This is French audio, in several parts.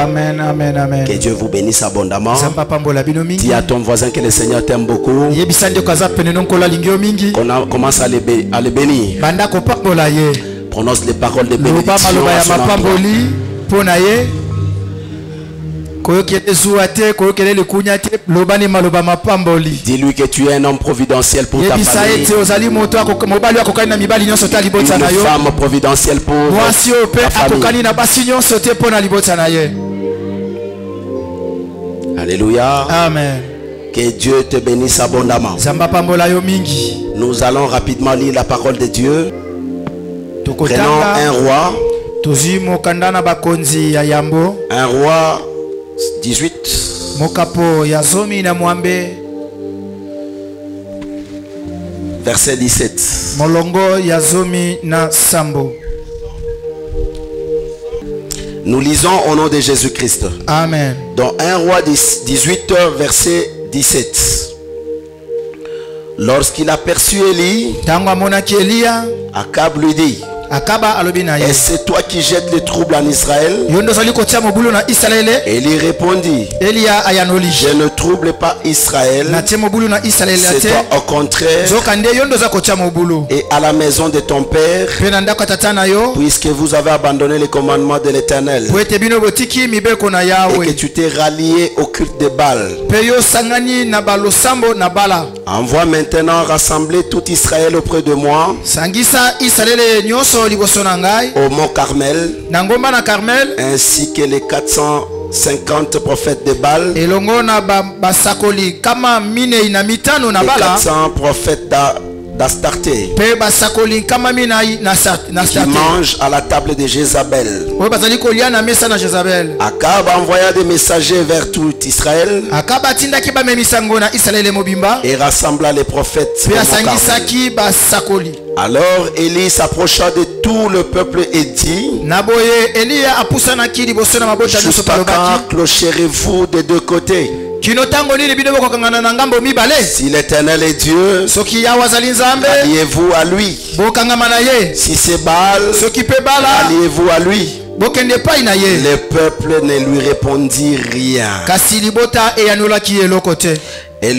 Amen, amen, amen. Que Dieu vous bénisse abondamment. Dis à ton voisin que le Seigneur t'aime beaucoup. On commence à le bénir. Prononce les paroles de bénédiction à son endroit. Dis-lui que tu es un homme providentiel pour ta famille. Une femme providentielle pour ta famille. Alléluia. Amen. Que Dieu te bénisse abondamment. Nous allons rapidement lire la parole de Dieu. Prenons un roi. Un roi 18. Verset 17. Nous lisons au nom de Jésus-Christ. Amen. Dans 1 roi 18, verset 17. Lorsqu'il aperçut Élie, Akab lui dit: et c'est toi qui jettes le trouble en Israël? Et il répondit: je ne trouble pas Israël, c'est toi au contraire et à la maison de ton père, puisque vous avez abandonné les commandements de l'Éternel et que tu t'es rallié au culte de Baal. Envoie maintenant rassembler tout Israël auprès de moi au mont Carmel, ainsi que les 450 prophètes de Baal, les 400 prophètes d'Astarté qui mangent à la table de Jézabel. Akab envoya des messagers vers tout Israël et rassembla les prophètes. Alors Élie s'approcha de tout le peuple et dit: jusqu'à quand clocherez-vous des deux côtés? Si l'Éternel est Dieu, alliez-vous à lui. Si c'est Baal, alliez-vous à lui. Le peuple ne lui répondit rien. Et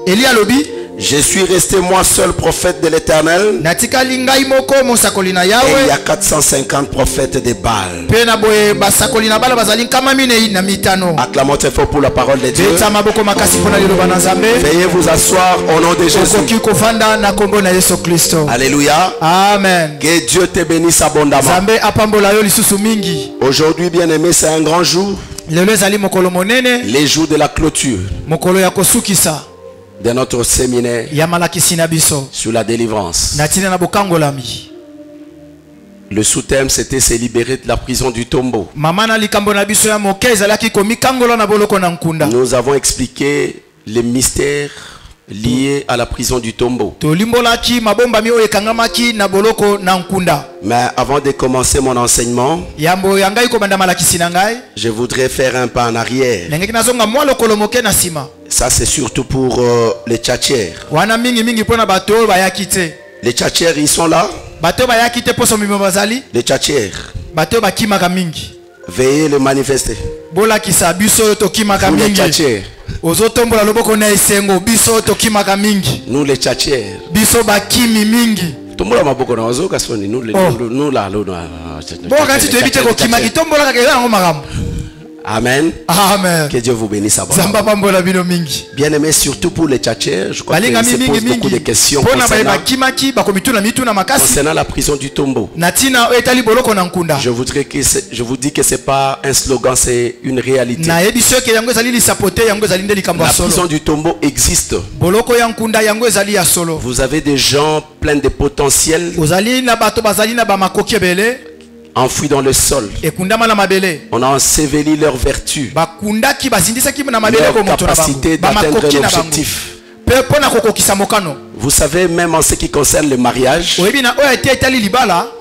Élie dit: je suis resté moi seul prophète de l'Éternel, et il y a 450 prophètes de Baal. Acclamons très fort pour la parole de Dieu. Veuillez vous asseoir au nom de Jésus. Alléluia. Amen. Que Dieu te bénisse abondamment. Aujourd'hui, bien aimé, c'est un grand jour. Les jours de la clôture de notre séminaire sur la délivrance. Le sous-thème, c'était se libérer de la prison du tombeau. Nous avons expliqué les mystères liés à la prison du tombeau. Mais avant de commencer mon enseignement, je voudrais faire un pas en arrière. Ça, c'est surtout pour les tchatchers. Les tchatchers, ils sont là. Les tchatchers, veuillez le manifester. Pour les tchatchers, nous les tchatchers, Amen. Amen. Que Dieu vous bénisse abondamment. Bien aimé, surtout pour les tchatchers, je crois qu'ils se posent beaucoup de questions concernant la prison du tombeau. Je vous dis que ce n'est pas un slogan, c'est une réalité. La prison du tombeau existe. Vous avez des gens pleins de potentiel enfouis dans le sol. On a enseveli leur vertu, leur capacité d'atteindre l'objectif. Vous savez, même en ce qui concerne le mariage,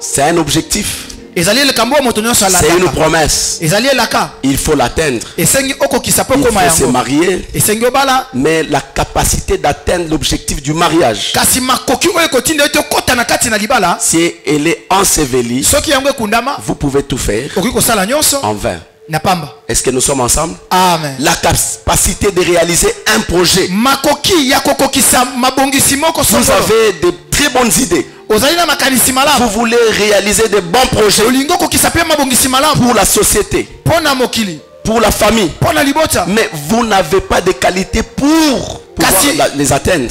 c'est un objectif. C'est une promesse. Il faut l'atteindre. Il faut se marier. Mais la capacité d'atteindre l'objectif du mariage, si elle est ensevelie, vous pouvez tout faire en vain. Est-ce que nous sommes ensemble? Amen. La capacité de réaliser un projet. Vous avez de très bonnes idées. Vous voulez réaliser de bons projets pour la société, pour la famille. Mais vous n'avez pas de qualité pour les atteindre.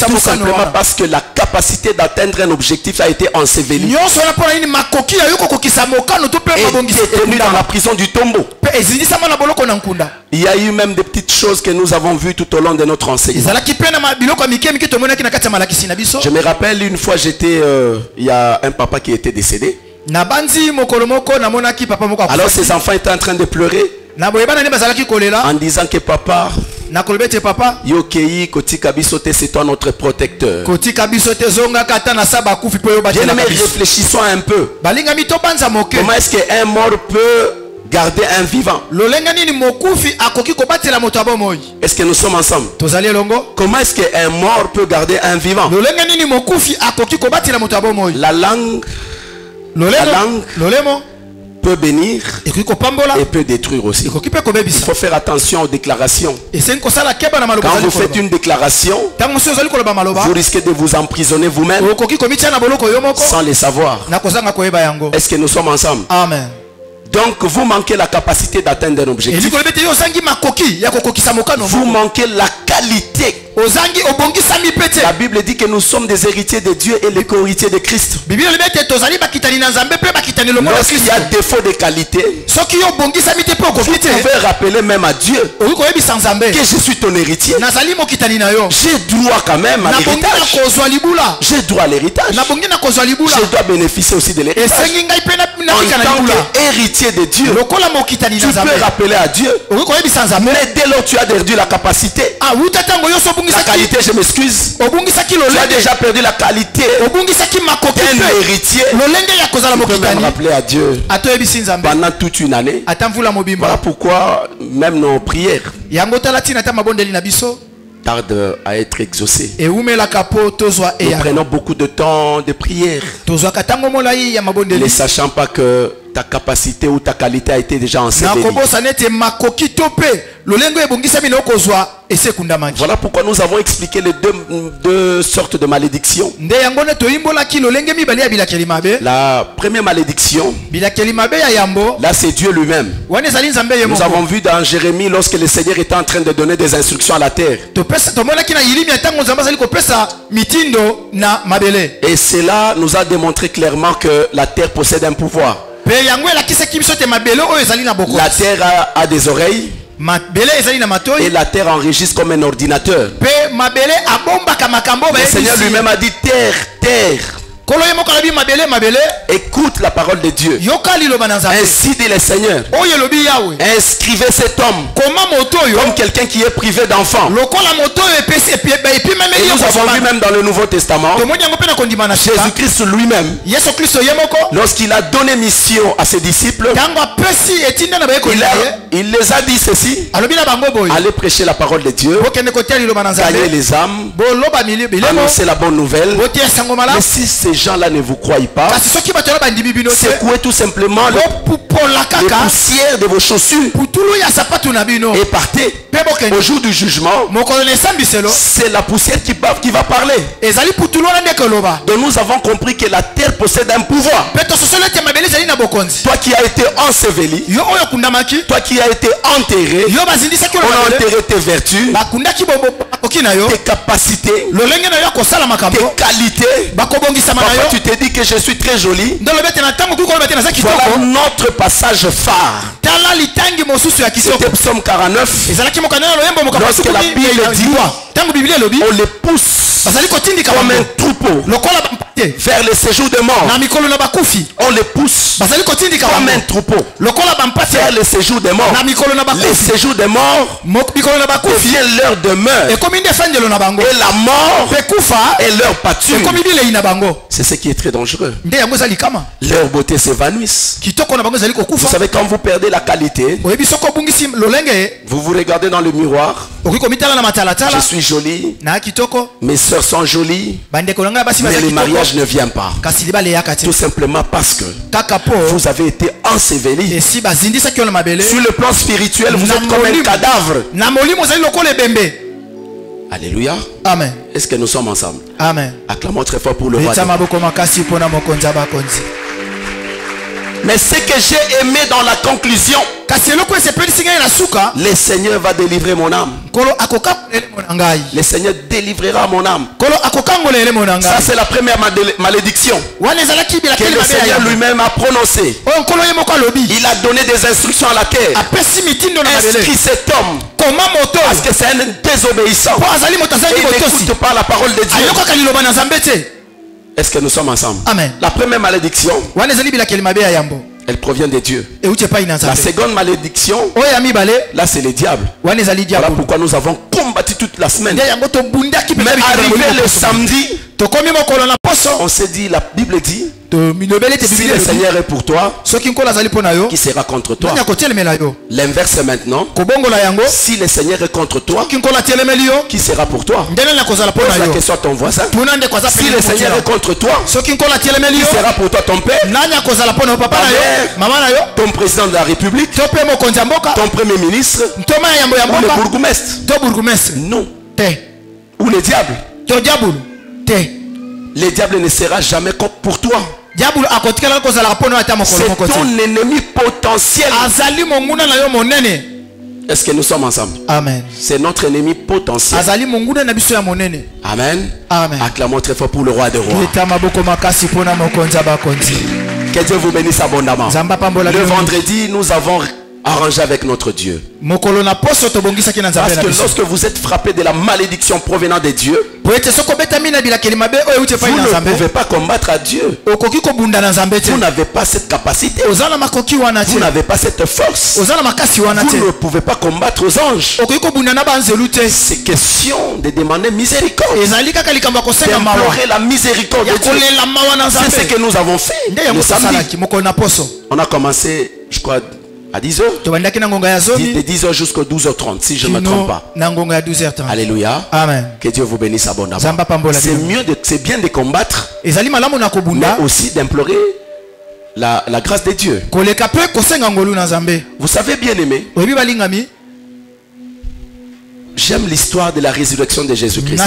Tout simplement parce que la capacité d'atteindre un objectif a été ensevelie et tenue dans la prison du tombeau. Il y a eu même des petites choses que nous avons vues tout au long de notre enseignement. Je me rappelle une fois, il y a un papa qui était décédé. Alors ses enfants étaient en train de pleurer en disant que papa, c'est toi notre protecteur. Bien aimé, réfléchissons un peu. Comment est-ce qu'un mort peut garder un vivant? Est-ce que nous sommes ensemble? Comment est-ce qu'un mort peut garder un vivant? La langue peut bénir et peut détruire aussi. Il faut faire attention aux déclarations. Quand vous faites une déclaration, vous risquez de vous emprisonner vous-même sans le savoir. Est-ce que nous sommes ensemble? Amen. Donc vous manquez la capacité d'atteindre un objectif. Vous manquez la qualité. La Bible dit que nous sommes des héritiers de Dieu et les co-héritiers de Christ. Lorsqu'il y a défaut de qualité, vous pouvez rappeler même à Dieu que je suis ton héritier. J'ai droit quand même à l'héritage. J'ai droit à l'héritage. Je dois bénéficier aussi de l'héritage. En tant qu'héritier de Dieu, tu peux rappeler à Dieu. Mais dès lors tu as perdu la capacité, la qualité, je m'excuse, tu as déjà perdu la qualité d'un héritier. Tu peux même rappeler à Dieu pendant toute une année. Voilà pourquoi même nos prières tardent à être exaucées. Nous prenons beaucoup de temps de prière, ne sachant pas que ta capacité ou ta qualité a été déjà ensevelie. Voilà pourquoi nous avons expliqué les deux sortes de malédictions. La première malédiction, là c'est Dieu lui-même. Nous avons vu dans Jérémie lorsque le Seigneur était en train de donner des instructions à la terre. Et cela nous a démontré clairement que la terre possède un pouvoir. La terre a des oreilles. Et la terre enregistre comme un ordinateur. Le Seigneur lui-même a dit terre, terre, écoute la parole de Dieu. Ainsi dit le Seigneur, inscrivez cet homme comme quelqu'un qui est privé d'enfant. Et nous avons vu même dans le Nouveau Testament, Jésus-Christ lui-même, lorsqu'il a donné mission à ses disciples, il les a dit ceci: allez prêcher la parole de Dieu, gagner les âmes, annoncer la bonne nouvelle. Mais si ces gens-là ne vous croient pas, secouez tout simplement les poussières de vos chaussures et partez. Au jour du jugement, c'est la poussière qui va parler. Donc nous avons compris que la terre possède un pouvoir. Toi qui as été enseveli, toi qui as été enterré, on a enterré tes vertus, tes capacités, tes qualités. Parfois tu te dis que je suis très joli. Voilà notre passage phare. C'était Psaume 49. Lorsque la Bible dit on les pousse comme un troupeau troupeau vers le séjour de mort, on les pousse comme un troupeau vers le séjour des morts. Le séjour des morts devient leur demeure, et la mort est leur pâture. C'est ce qui est très dangereux. Leur beauté s'évanouisse. Vous savez, quand vous perdez la qualité, vous vous regardez dans le miroir. Je suis jolie, mes soeurs sont jolies, mais le mariage ne vient pas. Tout simplement parce que vous avez été enseveli. Sur le plan spirituel, vous êtes comme un cadavre. Alléluia. Amen. Est-ce que nous sommes ensemble? Amen. Acclamons très fort pour le roi. Mais ce que j'ai aimé dans la conclusion, le Seigneur va délivrer mon âme. Le Seigneur délivrera mon âme. Ça, c'est la première malédiction que le Seigneur lui-même a prononcée. Il a donné des instructions à la terre. Inscrit cet homme parce que c'est un désobéissant. Et il n'écoute pas la parole de Dieu. Est-ce que nous sommes ensemble? Amen. La première malédiction, elle provient de Dieu. La seconde malédiction, là c'est le diable. Voilà pourquoi nous avons combattu toute la semaine. Mais arrivé le samedi, on s'est dit, la Bible dit, si le Seigneur est pour toi, qui sera contre toi? L'inverse maintenant, si le Seigneur est contre toi, qui sera pour toi? Pose la question à ton voisin. Si le Seigneur est contre toi, qui sera pour toi? Ton père, ton président de la République, ton premier ministre, ou le bourgmestre? Non. Ou le diable? Le diable ne sera jamais pour toi. C'est ton ennemi potentiel. Est-ce que nous sommes ensemble? Amen. C'est notre ennemi potentiel. Amen. Amen. Acclamons très fort pour le roi des rois. Que Dieu vous bénisse abondamment. Le vendredi, nous avons arrangé avec notre Dieu. Parce que lorsque vous êtes frappé de la malédiction provenant de Dieu, vous ne pouvez pas combattre à Dieu. Vous n'avez pas cette capacité. Vous n'avez pas cette force. Vous ne pouvez pas combattre aux anges. C'est question de demander miséricorde, d'implorer la miséricorde de Dieu. C'est ce que nous avons fait le samedi. On a commencé, je crois, à 10h, de 10h jusqu'à 12h30, si je ne me trompe pas. Alléluia. Amen. Que Dieu vous bénisse abondamment. C'est bien de combattre, mais aussi d'implorer la grâce de Dieu. Vous savez, bien aimé, j'aime l'histoire de la résurrection de Jésus-Christ.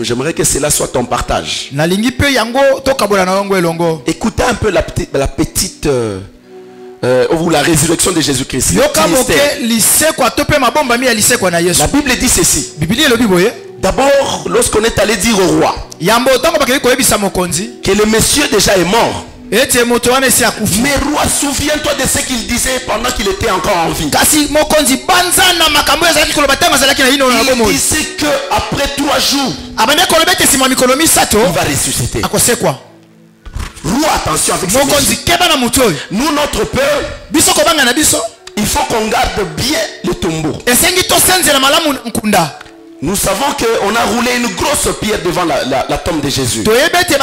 J'aimerais que cela soit ton partage. Écoutez un peu la petite ou la résurrection de Jésus-Christ. La Bible dit ceci. D'abord, lorsqu'on est allé dire au roi que le monsieur déjà est mort, mais roi, souviens-toi de ce qu'il disait pendant qu'il était encore en vie. Il disait qu'après 3 jours, il va ressusciter. Roi, attention avec ce monsieur. Nous, notre peur, il faut qu'on garde bien le tombeau. Nous savons qu'on a roulé une grosse pierre devant la tombe de Jésus. Mais c'est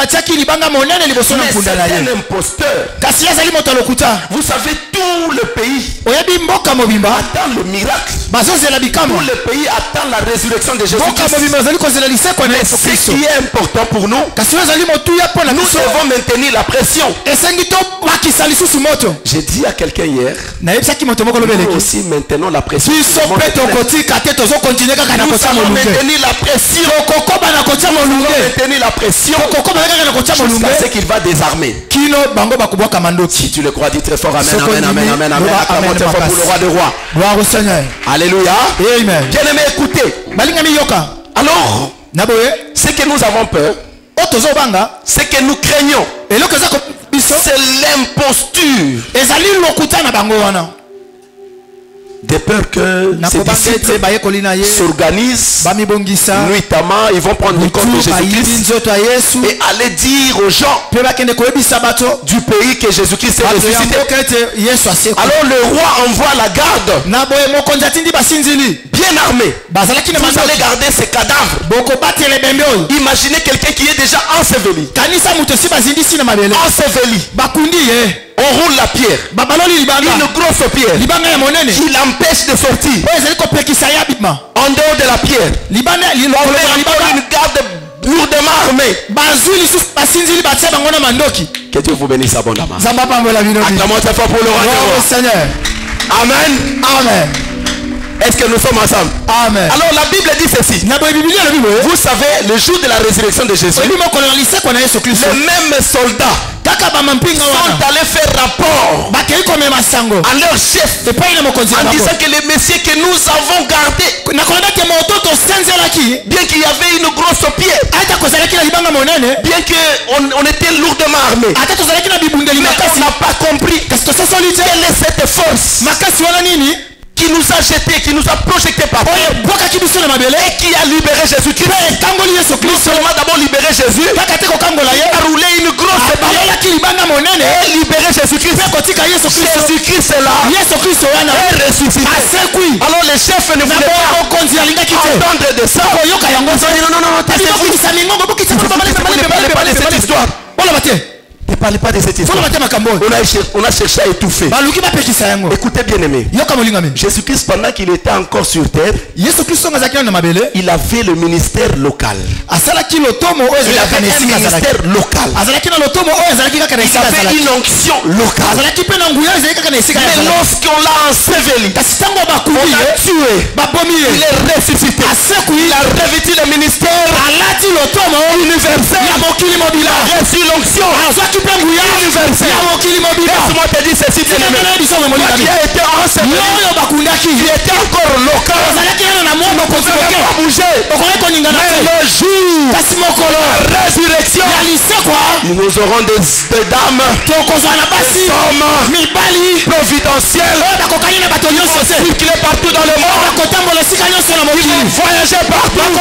un imposteur. Vous savez, tout le pays attend le miracle. Tout le pays attend la résurrection de Jésus. Mais ce qui est important pour nous, nous devons maintenir la pression. J'ai dit à quelqu'un hier, nous aussi maintenons la pression. Maintenir la pression. Maintenir la pression jusqu'à ce qu'il va désarmer. Si tu le crois, dis très fort amen, amen, amen, amen, amen. Acclamons très fort pour le roi des rois. Alléluia. Bien aimé, écoutez. Alors, ce que nous avons peur, ce que nous craignons, c'est l'imposture. De peur que ces disciples s'organisent nuitamment, ils vont prendre le corps de Jésus-Christ et aller dire aux gens du pays que Jésus-Christ est ressuscité. Alors le roi envoie la garde bien armée. Vous allez garder ces cadavres. Imaginez quelqu'un qui est déjà enseveli. On roule la pierre, une grosse pierre qui l'empêche de sortir. En dehors de la pierre, on met encore une garde lourdement armée. Que Dieu vous bénisse abondamment. Acclamons très fort pour le roi. Amen. Amen. Est-ce que nous sommes ensemble? Amen. Alors la Bible dit ceci. Vous savez, le jour de la résurrection de Jésus, les mêmes soldats sont allés faire rapport à leur chef en disant que le Messie que nous avons gardé, bien qu'il y avait une grosse pierre, bien qu'on était lourdement armé, mais on n'a pas compris quelle est cette force qui nous a jeté, qui nous a projeté par terre et qui a libéré Jésus-Christ. Non seulement d'abord libéré Jésus, a roulé une grosse pierre et libéré Jésus-Christ. Jésus-Christ est là et ressuscité. Alors les chefs ne voulaient pas entendre de ça. Non, taisez-vous. Pas de cette histoire. Ne parlez pas de cette histoire. On a cherché à étouffer. Écoutez bien aimé. Jésus-Christ, pendant qu'il était encore sur terre, il avait le ministère local. Il avait un ministère local. Il avait une onction locale. Mais lorsqu'on l'a enseveli, on l'a tué, il est ressuscité. Il a revêtu le ministère universel. Il a reçu l'onction universel. Laisse-moi te dire ceci, bien-aimé. Qui a été enseveli, qui était encore local, ne pouvait même pas bouger. Mais le jour de la résurrection, nous aurons des dames, des hommes providentiels, circulés partout dans le monde, qui vont voyager partout.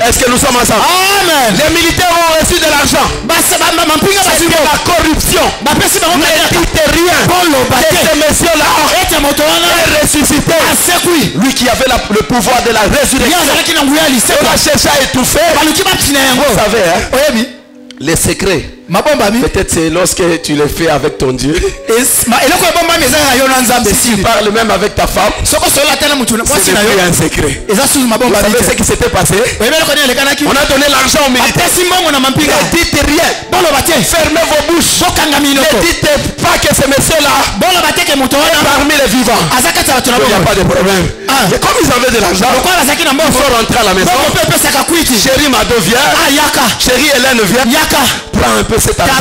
Est-ce que nous sommes ensemble? Amen. Les militaires ont reçu de l'argent. C'était la corruption. Ne dites rien. Et ce monsieur-là est ressuscité. Lui qui avait le pouvoir de la résurrection. On a cherché à étouffer. Vous savez, hein? Les secrets. Peut-être c'est lorsque tu les fais avec ton Dieu. Si tu parles même avec ta femme, c'est un secret. Vous savez ce qui s'était passé? On a donné l'argent aux militaires. Ne dites rien. Fermez vos bouches. Ne dites pas que ce monsieur-là est parmi les vivants. Il n'y a pas de problème. Et comme ils avaient de l'argent, il faut rentrer à la maison. Chérie Mado vient. Chérie Hélène vient. Prends un peu cet argent,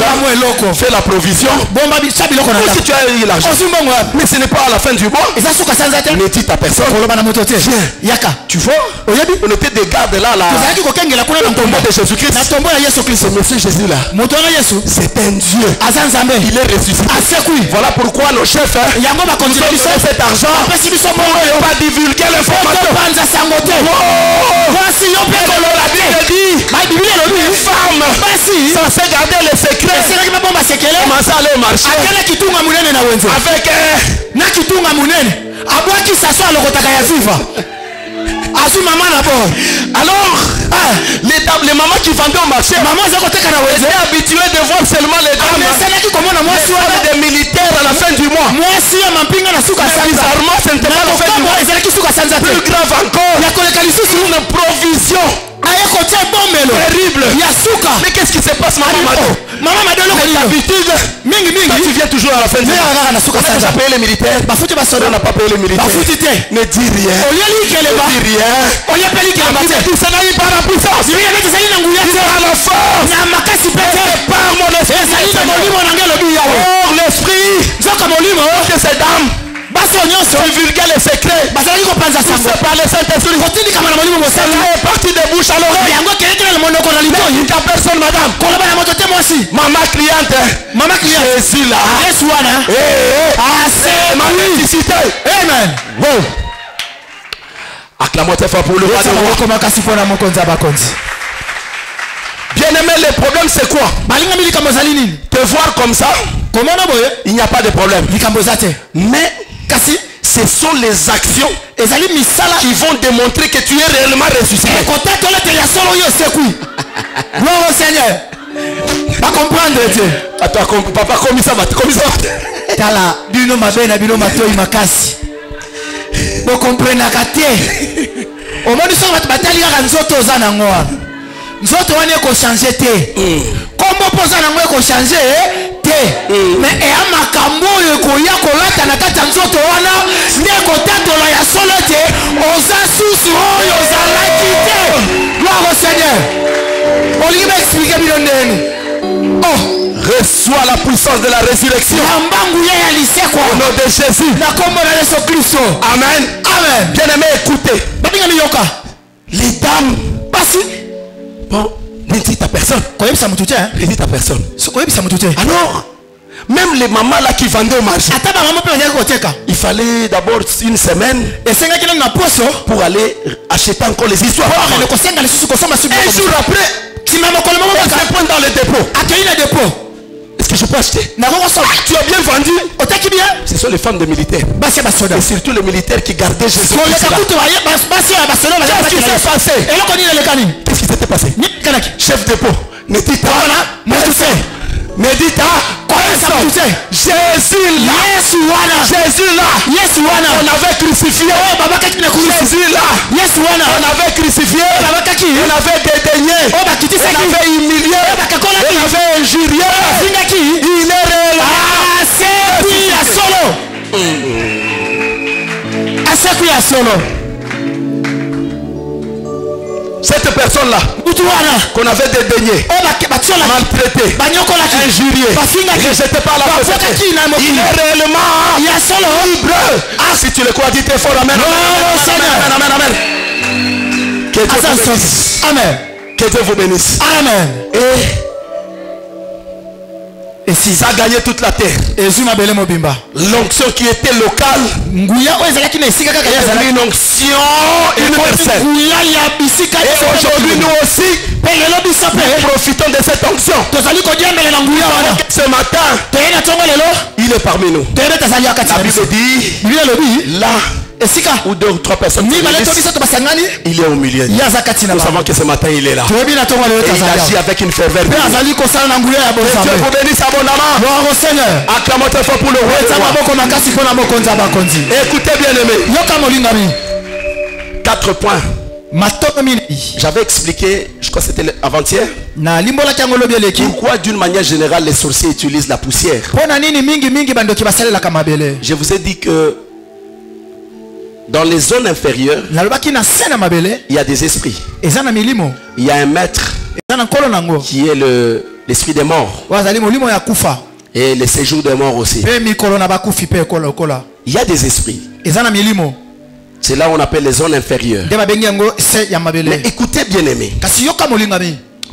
fais la provision. Si tu as eu l'argent, mais ce n'est pas à la fin du mois, ne dis à personne. Viens, tu vois, on était des gardes là, au tombeau de Jésus-Christ. Ce monsieur Jésus là, c'est un Dieu. Il est ressuscité. Voilà pourquoi nos chefs nous ont donné cet argent pour ne pas divulguer l'information. La Bible dit, les femmes censées garder les secrets commencent à aller au marché alors les mamans qui vendaient au marché étaient habituées de voir seulement les dames des militaires à la fin du mois. Mais bizarrement, ce n'était pas la fin du mois. Plus grave encore, une provision terrible. Mais qu'est-ce qui se passe, maman Mado? D'habitude, tu viens toujours à la fin du mois. On a déjà payé les militaires. On n'a pas payé les militaires. Ne dis rien. Ne dis rien. Ça n'arrive pas à la puissance. Tu as la force. Par mon esprit. Or l'esprit que ces dames divulguer les secrets poussés par les Saint-Esprit. Ça est parti de bouche à l'oreille. Il n'y a personne, madame. Maman cliente. Jésus là. Wow. Acclamons très fort pour le roi des rois. Bien aimé, le problème c'est quoi? Te voir comme ça, il n'y a pas de problème. Mais ce sont les actions qui vont démontrer que tu es réellement ressuscité. Gloire au Seigneur. Pas comprendre Dieu. Attends, papa, comme ça va. Tala, bino mabena bino matoi makasi. Vous comprenez la caté. Au moins nous sommes batali à nzoto zana ngoa. Nzoto wane ko changer te. Comment posa na ngoa ko changer te. Mais e amakambo yo ko ya ko lata na kata nzoto wana ne ko tatola ya solo te. Oza susu oyo za la kité. Gloire au Seigneur. On lui va expliquer bien. Oh, reçois la puissance de la résurrection. Au nom de Jésus. Amen. Amen. Bien aimé, écoutez. Les dames. Bon, ne dites à personne. Ne dites à personne. Alors, même les mamans là qui vendaient au marché, il fallait d'abord une semaine pour aller acheter encore les histoires. Un jour après, tu me prends dans le dépôt. Est-ce que je peux acheter? Tu as bien vendu. Ce sont les femmes de militaires. Et surtout les militaires qui gardaient Jésus. Qu'est-ce qui s'est passé? Qu'est-ce qui s'était passé? Chef dépôt, ne dites pas. Médita, Jésus là, Jésus là, on avait crucifié, Jésus là, on avait crucifié, on avait dédaigné, on avait humilié, on avait injurié, il est réel. Cette personne-là, qu'on avait dédaigné, maltraité, injurié, rejeté par la société, il est réellement libre. Si tu le crois, dis très fort, amen. Amen, amen. Que Dieu vous bénisse. Amen. Que Dieu vous bénisse. Amen. Et si ça a gagné toute la terre, l'onction qui était locale est une onction universelle. Et aujourd'hui nous aussi, nous profitons de cette onction. Ce matin, il est parmi nous. La Bible dit, là où deux ou trois personnes, il est au milieu. Nous savons que ce matin il est là. Et il agit avec une ferveur. Que Dieu vous bénisse abondamment. Acclamons très fort pour le roi. Écoutez bien aimé. 4 points. J'avais expliqué, je crois que c'était avant-hier, pourquoi d'une manière générale les sorciers utilisent la poussière. Je vous ai dit que dans les zones inférieures, il y a des esprits. Il y a un maître qui est l'esprit des morts. Et le séjour des morts aussi. Il y a des esprits. C'est là où on appelle les zones inférieures. Mais écoutez bien aimé.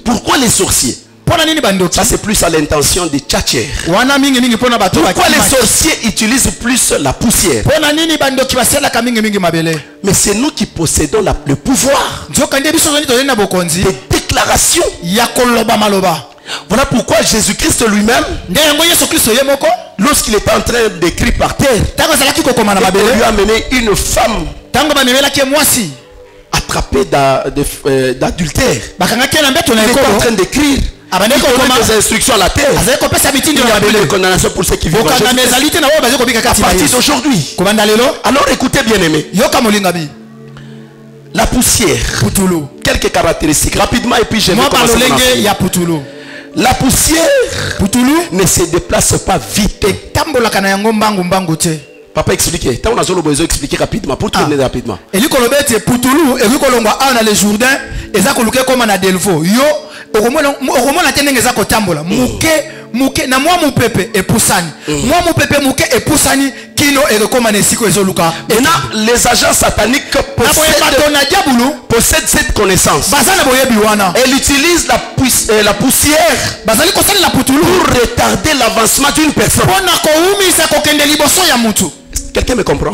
Pourquoi les sorciers? Ça c'est plus à l'intention des tchatchers. Pourquoi les sorciers utilisent plus la poussière? Mais c'est nous qui possédons le pouvoir de déclaration. Voilà pourquoi Jésus-Christ lui-même, lorsqu'il était en train d'écrire par terre, il lui a amené une femme attrapée d'adultère. Il était en train d'écrire. Il donne des instructions à la terre. Il n'y a plus de condamnation pour ceux qui vivent à partir d'aujourd'hui. Alors écoutez bien aimé. La poussière. Quelques caractéristiques. Rapidement et puis je vais commencer. La poussière ne se déplace pas vite. Papa expliquez. Tant on a besoin d'expliquer rapidement pour tourner rapidement. Muke na mwa mupepe epusani mwa mupepe muke epusani kino erekoma nesiko ezoluka. Maintenant les agents sataniques possèdent cette connaissance. Elle utilise la poussière pour retarder l'avancement d'une personne. Quelqu'un Quelqu'un me comprend?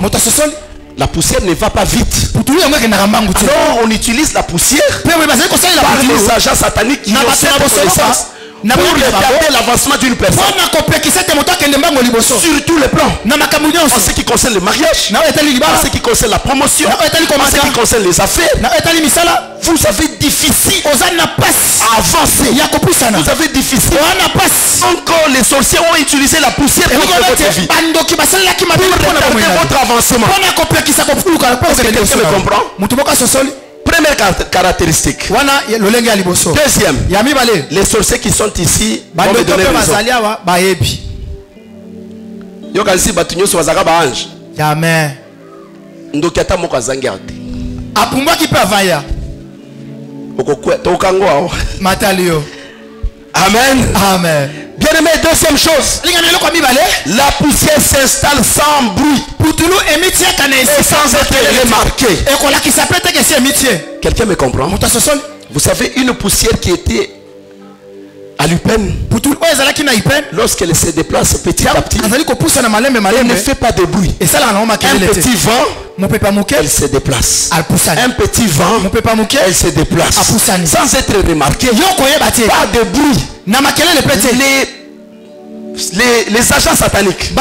La poussière ne va pas vite. Alors on utilise la poussière par les agents sataniques qui ont cette connaissance pour retarder l'avancement d'une personne sur tous les plans. En ce qui concerne le mariage, en ce qui concerne la promotion, en ce qui concerne les affaires, vous avez difficile à avancer. Vous avez difficile. Encore les sorciers ont utilisé la poussière pour votre vie, pour retarder votre avancement. Est-ce que quelqu'un me comprend? Première caractéristique. Deuxième, les sorciers qui sont ici vont me donner raison. Yokansi batunyo swazaka ba ange. Amen. Ndoki ata moko azangi ate. Apumba ki pe avaya. Okokwe tokango. Matalio. Amen. Amen. Bien aimé, deuxième chose. La poussière s'installe sans bruit et sans être remarquée. Quelqu'un me comprend? Vous savez, une poussière qui était à l'Upen, lorsqu'elle se déplace petit à petit, elle ne fait pas de bruit. Un petit vent, elle se déplace. Un petit vent, elle se déplace sans être remarquée. Pas de bruit. Les agents sataniques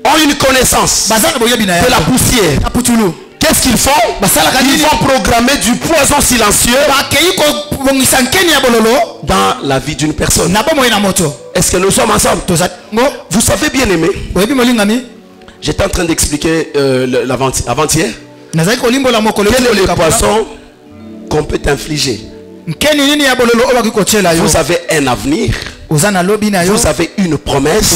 ont une connaissance de la poussière. Qu'est-ce qu'ils font? Ils vont programmer du poison silencieux dans la vie d'une personne. Est-ce que nous sommes ensemble? Vous savez, bien aimé, j'étais en train d'expliquer avant-hier quel est le poison qu'on peut infliger. Vous avez un avenir, vous avez une promesse,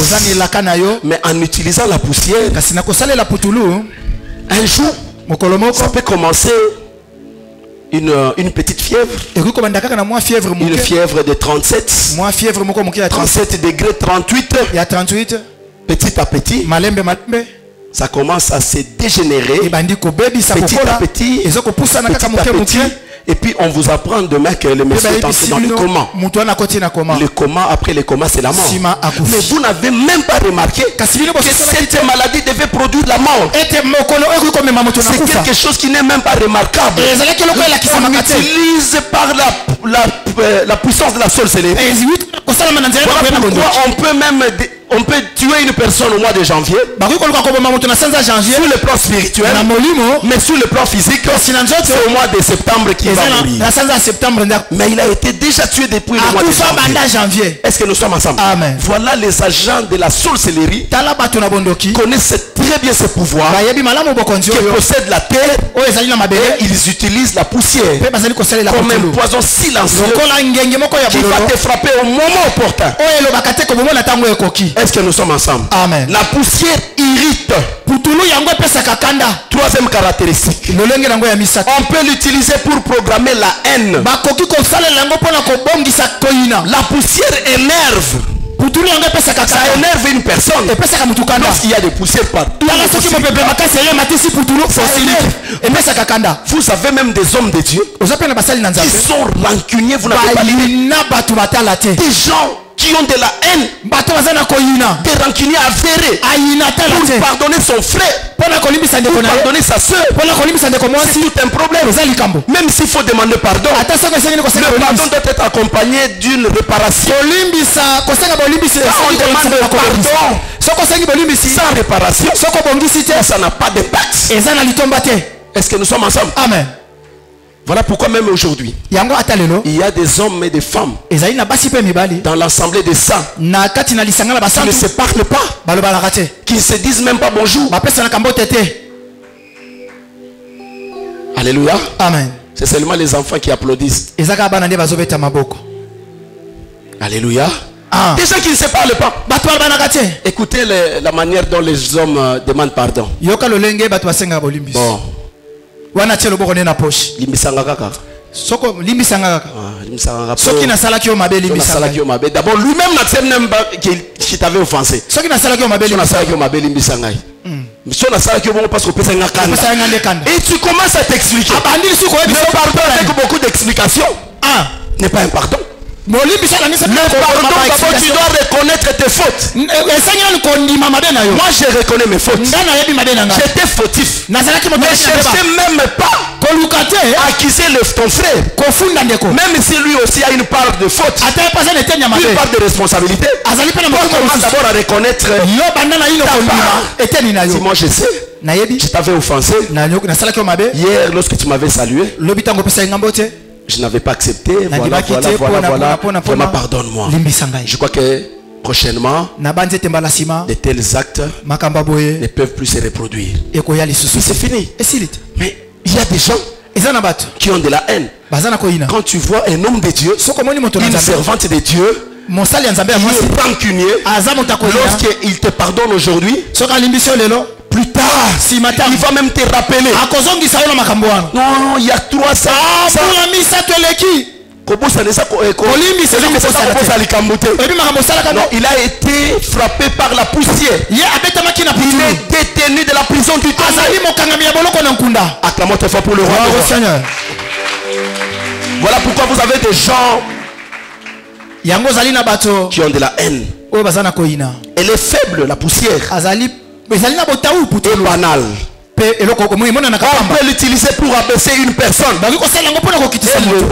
mais en utilisant la poussière, un jour ça peut commencer une petite fièvre, une fièvre de 37 degrés, 38, petit à petit ça commence à se dégénérer petit à petit. Et puis on vous apprend demain que le monsieur est entré dans le coma. Le coma, après le coma, c'est la mort. Mais vous n'avez même pas remarqué que cette maladie devait produire la mort. C'est quelque chose qui n'est même pas remarquable. On utilise par la puissance de la sorcellerie. Voilà pourquoi on peut tuer une personne au mois de janvier sur le plan spirituel, mais sur le plan physique c'est au mois de septembre qu'il va mourir. Mais il a été déjà tué depuis le mois de janvier. Est-ce que nous sommes ensemble? Amen. Voilà les agents de la sorcellerie connaissent très bien ce pouvoir qui possède la terre et ils utilisent la poussière comme un poison silencieux qui va te frapper au moment opportun. Est-ce que nous sommes ensemble? Amen. La poussière irrite. Troisième caractéristique. On peut l'utiliser pour programmer la haine. La poussière énerve. Ça énerve une personne. Lorsqu'il y a des poussières partout, vous avez même des hommes de Dieu qui sont rancuniers. Vous n'avez pas des gens qui ont de la haine, des rancuniers avérés, pour pardonner son frère, pour pardonner sa soeur. C'est tout un problème. Même s'il faut demander pardon, le pardon doit être accompagné d'une réparation. Quand on demande pardon sans réparation, ça n'a pas d'impact. Est-ce que nous sommes ensemble? Amen. Voilà pourquoi même aujourd'hui, il y a des hommes et des femmes dans l'assemblée des saints qui ne se parlent pas, qui ne se disent même pas bonjour. Alléluia. Amen. C'est seulement les enfants qui applaudissent. Alléluia. Ah. Des gens qui ne se parlent pas. Écoutez la manière dont les hommes demandent pardon. Bon. Limbisanga kaka. Soko limbisanga kaka. Limbisanga kaka. Soki na salaki o mabe limbisanga. D'abord lui-même n'accepte même pas qu'il t'avait offensé. Soki na salaki o mabe limbisanga. Monsieur na salaki o bon parce que pesa ngakanda. Et tu commences à t'expliquer. Le pardon avec beaucoup d'explications. N'est pas un pardon. pardon, tu dois reconnaître tes fautes. Moi, je reconnais mes fautes. J'étais fautif. Ne cherchez même pas à accuser ton frère. Même si lui aussi a une part de faute, une part de responsabilité. Commence d'abord à reconnaître ta part. Si moi je sais, je t'avais offensé. Hier, lorsque tu m'avais salué, je n'avais pas accepté. Voilà. Vraiment, pardonne-moi. Je crois que prochainement, de tels actes ne peuvent plus se reproduire. C'est fini. Mais il y a des gens qui ont de la haine. Quand tu vois un homme de Dieu, une servante de Dieu, il est rancunier, lorsqu'il te pardonne aujourd'hui, plus tard, il va même te rappeler. Non, il y a 300. Non, il a été frappé par la poussière. Il est détenu de la prison du temps. Acclamons très fort pour le roi. Voilà pourquoi vous avez des gens qui ont de la haine. Elle est faible, la poussière. Et banale. On peut l'utiliser pour abaisser une personne et le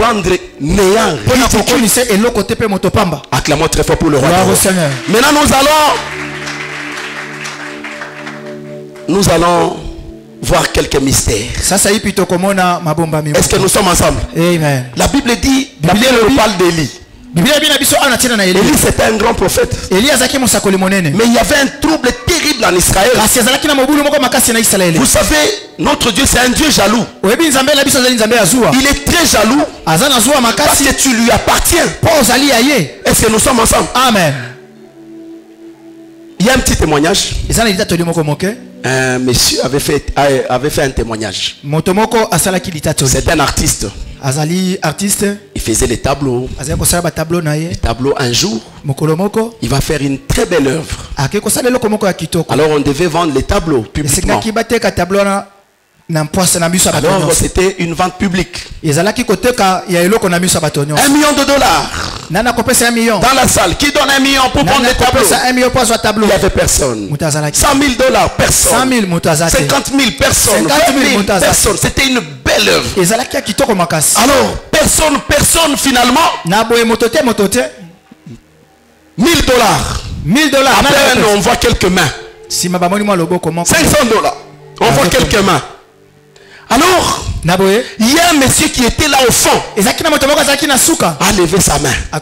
rendre néant. Acclamons très fort pour le roi. Maintenant nous allons voir quelques mystères. Est-ce que nous sommes ensemble? Amen. La Bible dit, la Bible parle d'Élie. Élie c'était un grand prophète. Mais il y avait un trouble terrible en Israël. Vous savez, notre Dieu c'est un Dieu jaloux. Il est très jaloux parce que tu lui appartiens. Est-ce que nous sommes ensemble? Amen. Il y a un petit témoignage. Un monsieur avait fait un témoignage. C'est un artiste. Il faisait les tableaux. Les tableaux un jour, il va faire une très belle œuvre. Alors on devait vendre les tableaux publiquement. Alors c'était une vente publique. $1 million. Dans la salle, qui donne 1 million pour prendre les tableaux? Il n'y avait personne. $100 000, personne. 50 000 personnes. 20 000 personnes. C'était une belle œuvre. Alors personne finalement. $1 000. Après on voit quelques mains. $500. On voit quelques mains. Alors, il y a un monsieur qui était là au fond, a levé sa main en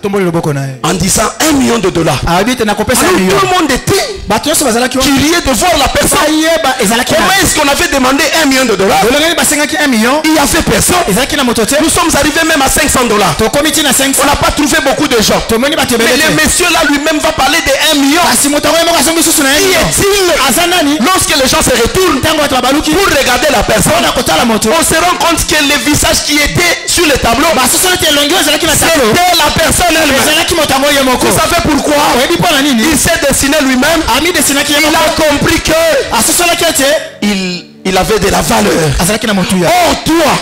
disant $1 million. Alors tout le monde était curieux de voir la personne. Comment est-ce qu'on avait demandé $1 million? Il n'y avait personne. Nous sommes arrivés même à $500. On n'a pas trouvé beaucoup de gens. Mais le monsieur là lui-même va parler de $1 million. Qui est-il? Lorsque les gens se retournent pour regarder la personne, on se rend compte que le visage qui était sur le tableau, c'était la personne elle-même. Vous savez pourquoi? Il s'est dessiné lui-même. Il a compris que il avait de la valeur. Oh toi,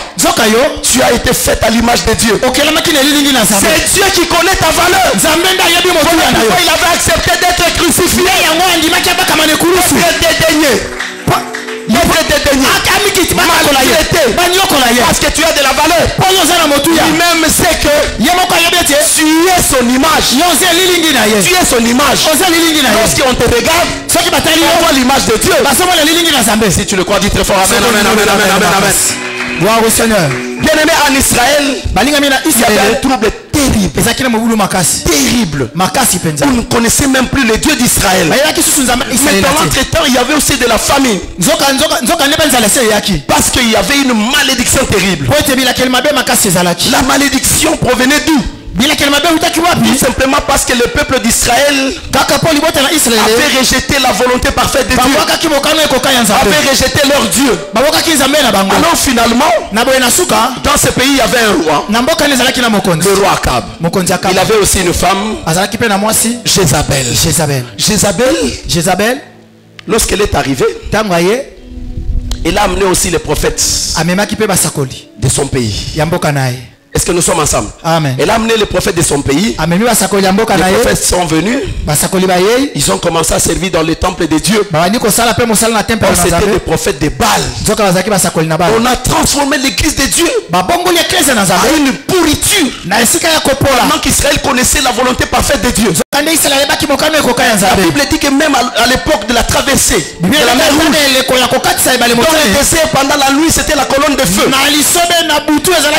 tu as été fait à l'image de Dieu. C'est Dieu qui connaît ta valeur. Pourquoi il avait accepté d'être crucifié? Parce que tu as de la valeur. Lui-même sait que tu es son image. Tu es son image. Lorsqu'on te regarde, on voit l'image de Dieu. Si tu le crois, dis très fort amen, amen, amen, amen, amen. Bien aimé, en Israël, il y avait un trouble terrible. Vous ne connaissez même plus le Dieu d'Israël. Mais dans l'entretemps, il y avait aussi de la famine. Parce qu'il y avait une malédiction terrible. La malédiction provenait d'où? Tout simplement parce que le peuple d'Israël avait rejeté la volonté parfaite de Dieu, avait rejeté leur Dieu. Alors finalement, dans ce pays il y avait un roi, le roi Akab. Il avait aussi une femme, Jézabel. Lorsqu'elle est arrivée, elle a amené aussi les prophètes de son pays. Est-ce que nous sommes ensemble? Amen. Elle a amené les prophètes de son pays. Les prophètes sont venus. Ils ont commencé à servir dans le temple de Dieu. C'était des prophètes de Baal. On a transformé l'église de Dieu en une pourriture. Pendant qu'Israël connaissait la volonté parfaite de Dieu. La Bible dit que même à l'époque de la traversée de la mer Rouge, dans le désert, pendant la nuit, c'était la colonne de feu.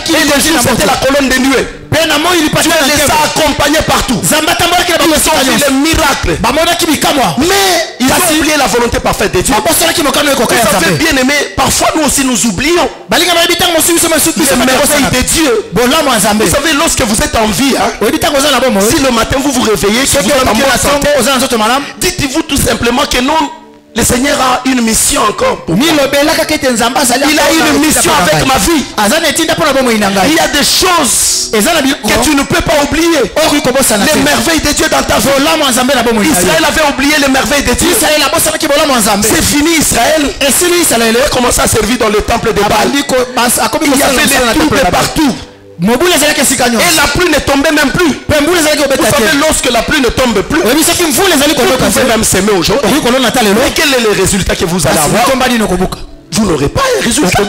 Et le jour, c'était la colonne de nuée. Dieu les a accompagnés partout. Ils ont vu les miracles. Mais ils ont oublié la volonté parfaite de Dieu. Vous savez, bien aimé, parfois nous aussi nous oublions les merveilles de Dieu. Vous savez, lorsque vous êtes en vie, si le matin vous vous réveillez, que vous êtes en bonne santé, dites-vous tout simplement que non. Le Seigneur a une mission encore pour moi. Il a une mission avec ma vie. Il y a des choses que tu ne peux pas oublier. Les merveilles de Dieu dans ta vie. Israël avait oublié les merveilles de Dieu. C'est fini Israël. Il a commencé à servir dans le temple de Baal. Il y avait des troubles partout. Et la pluie ne tombait même plus. Vous savez, lorsque la pluie ne tombe plus, vous pouvez même s'aimer aujourd'hui. Mais quel est le résultat que vous allez avoir? Vous n'aurez pas un résultat.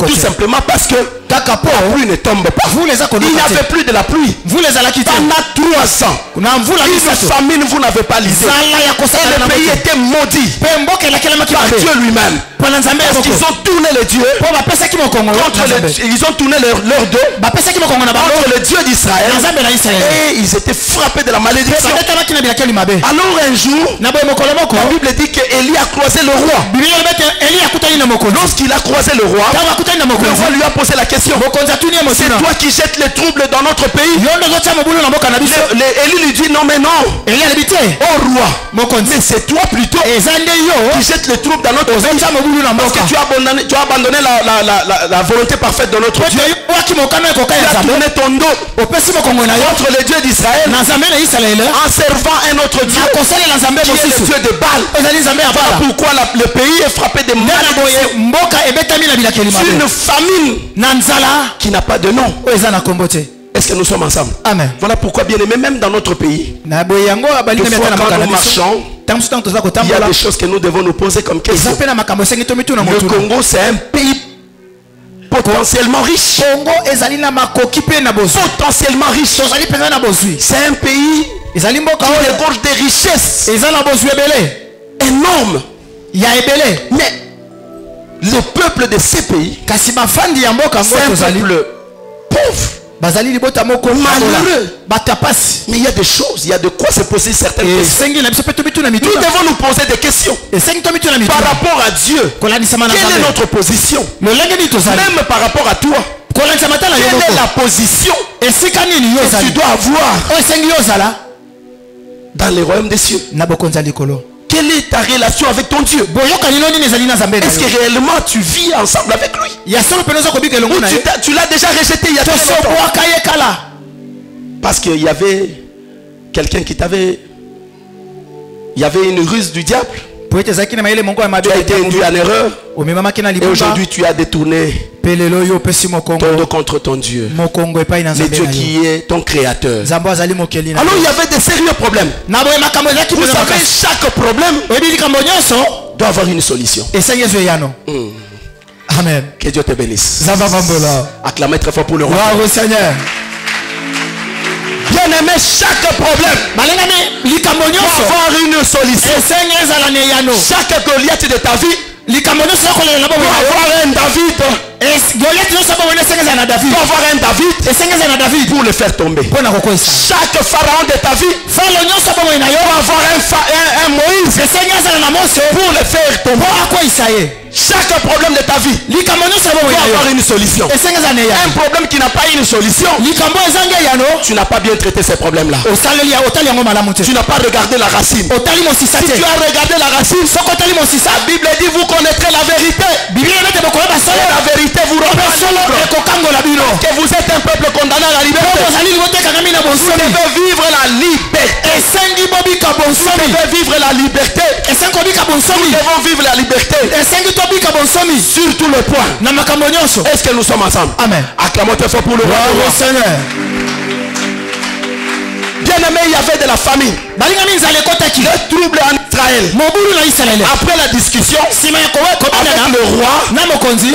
Tout simplement parce que la pluie ne tombe pas. Il n'y avait plus de la pluie. Pendant 3 ans, une famine, vous n'avez pas lisé. Et le pays était maudit par Dieu lui-même. Parce qu'ils ont tourné le Dieu ils ont tourné leur dos contre le Dieu d'Israël. Et ils étaient frappés de la malédiction. Alors un jour, la Bible dit qu'Élie a croisé le roi. Lorsqu'il a croisé le roi lui a posé la question: c'est toi qui jettes les troubles dans notre pays? Élie lui dit: non mais non, oh roi, mais c'est toi plutôt qui jettes les troubles dans notre pays, parce que tu as abandonné la volonté parfaite de notre Dieu. Tu as tourné ton dos contre le Dieu d'Israël en servant un autre Dieu qui est le Dieu de Baal. Voilà pourquoi le pays est frappé de malédiction. C'est une famine qui n'a pas de nom. Est-ce que nous sommes ensemble? Amen. Voilà pourquoi, bien aimé, même dans notre pays, quand nous marchons, il y a des choses que nous devons nous poser comme question. Le Congo, c'est un pays potentiellement riche. Potentiellement riche. C'est un pays qui regorge des richesses énormes. Mais le peuple de ces pays, c'est un peuple pauvre, malheureux. Mais il y a des choses, il y a de quoi se poser certaines questions. Nous devons nous poser des questions par rapport à Dieu. Quelle est notre position? Même par rapport à toi, quelle est la position que tu dois avoir dans les royaumes des cieux? Quelle est ta relation avec ton Dieu? Est-ce que réellement tu vis ensemble avec lui? Ou tu l'as déjà rejeté il y a très longtemps? Parce qu'il y avait quelqu'un qui t'avait... Il y avait une ruse du diable. Tu as été induit en erreur. Et aujourd'hui tu as détourné ton dos contre ton Dieu. Le Dieu qui est ton créateur. Alors il y avait des sérieux problèmes. Vous savez, chaque problème doit avoir une solution. Amen. Que Dieu te bénisse. Acclamez très fort pour le roi. Bien aimé, chaque problème doit avoir une solution. Chaque Goliath de ta vie doit avoir un David. Doit avoir un David pour le faire tomber. Chaque pharaon de ta vie doit avoir un Moïse pour le faire tomber. Chaque problème de ta vie doit avoir une solution. Un problème qui n'a pas une solution, tu n'as pas bien traité ces problèmes là. Tu n'as pas regardé la racine. Si tu as regardé la racine, la Bible dit: vous connaîtrez la vérité. Et la vérité vous rendra libre. Que vous êtes un peuple condamné condamné à la liberté. Vous devez vivre la liberté. Vous devez vivre la liberté. Nous devons vivre la liberté. Sur tout le point. Est-ce que nous sommes ensemble? Amen. Acclamons très fort pour le roi. Bien aimé, il y avait de la famine. Le trouble en Israël. Après la discussion avec le roi,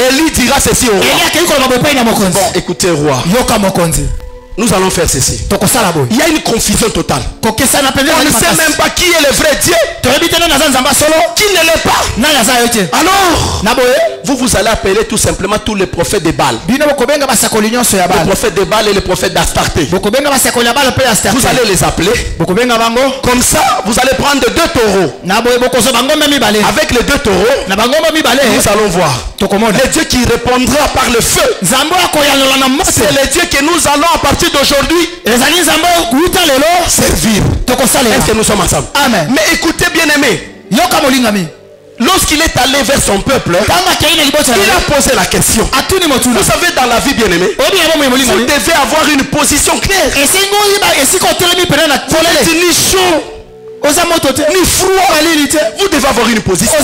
Élie dira ceci au roi. Bon, écoutez roi, nous allons faire ceci. Il y a une confusion totale. On ne sait même pas qui est le vrai Dieu, qui ne l'est pas. Alors, vous allez appeler tout simplement tous les prophètes de Baal. Les prophètes de Baal et les prophètes d'Astarté. Vous allez les appeler. Comme ça, vous allez prendre 2 taureaux. Avec les 2 taureaux, nous allons voir. Le Dieu qui répondra par le feu, c'est le Dieu que nous allons à partir d'aujourd'hui servir. Est-ce que nous sommes ensemble? Amen. Mais écoutez bien aimé, lorsqu'il est allé vers son peuple, il a posé la question. Vous savez, dans la vie bien aimé, vous devez avoir une position claire. Vous n'êtes ni chaud ni froid. Vous devez avoir une position.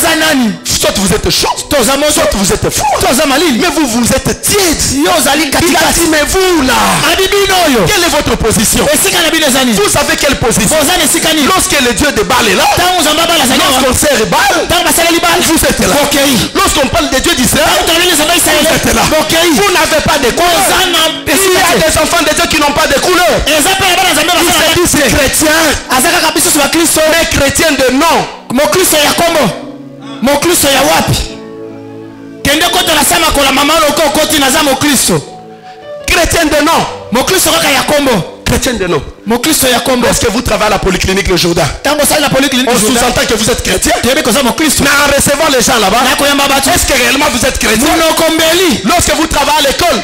Soit vous êtes chaud, soit vous êtes froid, mais vous êtes tiède. Il a dit, mais vous là, quelle est votre position? Vous savez quelle position? Lorsque le Dieu de Baal est là, lorsqu'on sert Baal, vous êtes là. Lorsqu'on parle des dieux d'Israël, vous êtes là. Vous n'avez pas de couleur. Il y a des enfants de Dieu qui n'ont pas de couleur. Ils se disent chrétiens, mais chrétiens de nom. Mokristo ya wapi? Kende koto na sama kola mama loko koti na za Mokristo. Chrétien de nom. Mokristo kaka ya kombo. Chrétien de nom. Mokristo ya kombo. Est-ce que vous travaillez à la polyclinique le Jourdain? On sous-entend que vous êtes chrétien. Mais en recevant les gens là-bas, est-ce que réellement vous êtes chrétien? Lorsque vous travaillez à l'école,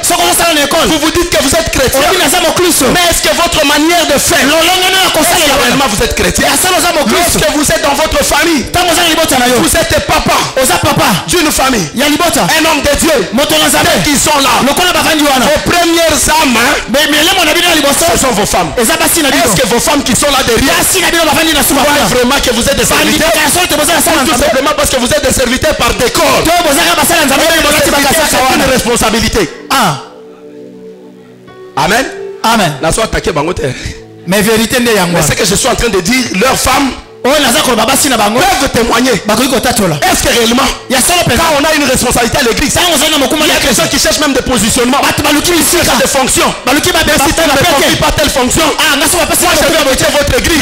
vous vous dites que vous êtes chrétien. Mais est-ce que votre manière de faire, est-ce que réellement vous êtes chrétien? Lorsque vous êtes dans votre famille, vous êtes papa d'une famille, un homme de Dieu, qui sont là. Vos premières âmes, ce sont vos femmes. Est-ce que vos femmes qui sont là derrière voient vraiment que vous êtes des serviteurs? Tout simplement parce que vous êtes des serviteurs par décor. C'est une responsabilité. Amen. Amen. Mais vérité mais c'est que je suis en train de dire, leurs femmes peuvent témoigner. Est-ce que réellement, quand on a une responsabilité à l'église, il y a des gens qui cherchent même des positionnements, des fonctions. Mais si tu ne remplis pas telle fonction, moi je vais avoyer votre église.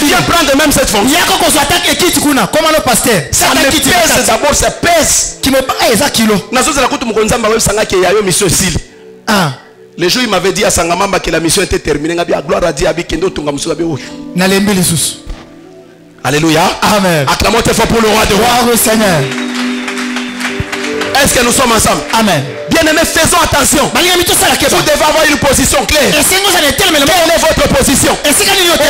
Viens prendre même cette fonction. Ça me pèse d'abord, ça pèse. Le jour il m'avait dit à Sangamamba que la mission était terminée. Gloire à Dieu. Alléluia. Amen. Acclamons très fort pour le roi de rois. Est-ce que nous sommes ensemble? Amen. Bien aimés, faisons attention. Vous devez avoir une position claire. Quelle est votre position?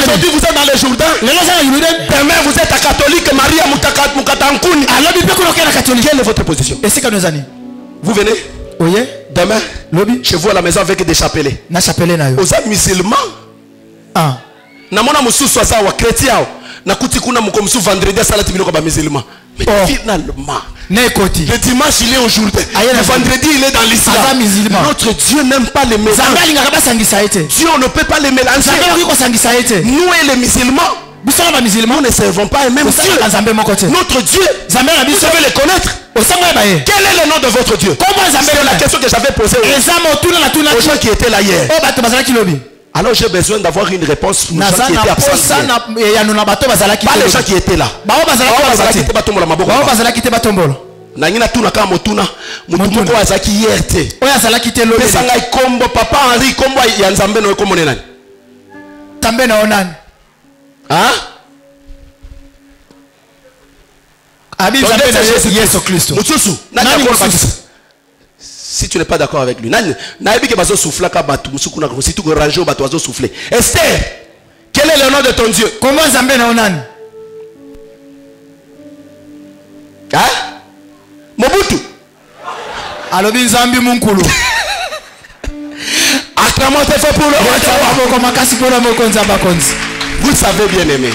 Aujourd'hui vous êtes dans le Jourdain. Demain vous êtes à catholique Maria Mukatankuni. Quelle est votre position? Vous venez? Demain, chez vous à la maison avec des chapelets. Aux amis musulmans. Namona musu soisa wa chrétien. Nakuti kuna mukomsu vendredi à salati biloko ba musulman. Mais finalement, le dimanche il est aujourd'hui. Le vendredi il est dans l'islam. Notre Dieu n'aime pas les mélanges. Dieu on ne peut pas les mélanger. Nous et les musulmans, nous ne servons pas le même Dieu. Notre Dieu, vous devez le connaître. Quel est le nom de votre Dieu? C'est la question que j'avais posée aux gens qui étaient là hier. Alors j'ai besoin d'avoir une réponse pour les gens qui étaient absents. Pas les gens qui étaient là. Nangina tuna kama motuna mutumoko azaki yerte. Oya azalaki te lobe. Pesa ngai kombo papa Henri kombo ya Nzambe no kombo nani? Tambe na onani. Hein? Abi Nzambe na Yesu Kristo. Mutsusu. Si tu n'es pas d'accord avec lui, Esther, quel est le nom de ton Dieu? Comment Nzambe na onani? Hein? Mobutu. Alobi Nzambi munkulu. Acclamons très fort pour le roi des rois. Vous savez bien aimé.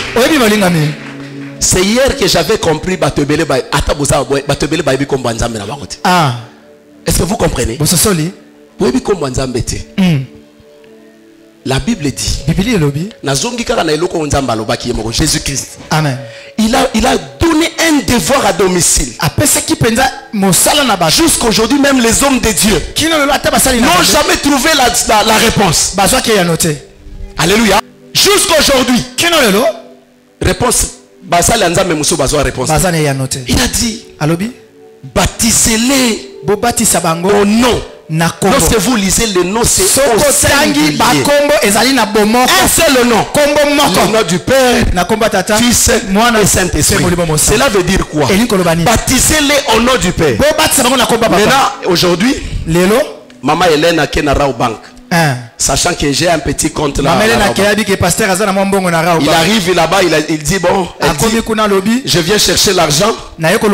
C'est hier que j'avais compris est-ce que vous comprenez? La Bible dit Jésus-Christ. Amen. Il a donné un devoir à domicile. Jusqu'aujourd'hui, même les hommes de Dieu n'ont jamais trouvé la réponse. Alléluia. Jusqu'aujourd'hui. Réponse. Il a dit baptisez-les au nom. Lorsque vous lisez le nom, c'est au singulier. Un seul nom. Le nom du Père, Fils et Saint-Esprit. Cela veut dire quoi? Baptisez-les au nom du Père. Maintenant, aujourd'hui, Maman Hélène a Kenara au banque. Sachant que j'ai un petit compte là. Il arrive là-bas, il dit bon, je viens chercher l'argent au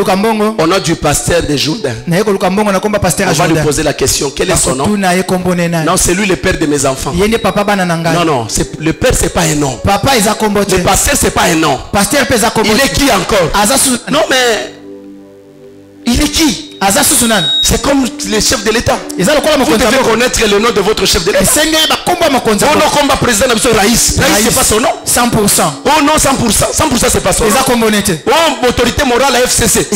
nom du pasteur de Jourdain. On va lui poser la question, quel est son nom? Non, c'est lui le père de mes enfants. Non, non, le père c'est pas un nom. Le pasteur c'est pas un nom. Il est qui encore? Non mais il est qui? C'est comme les chefs de l'État. Vous devez connaître le nom de votre chef de l'État. Oh non, comme président de Raïs. Raïs, c'est pas son nom. 100%. Oh non, 100%. 100% c'est pas son nom. Oh, autorité morale à FCC.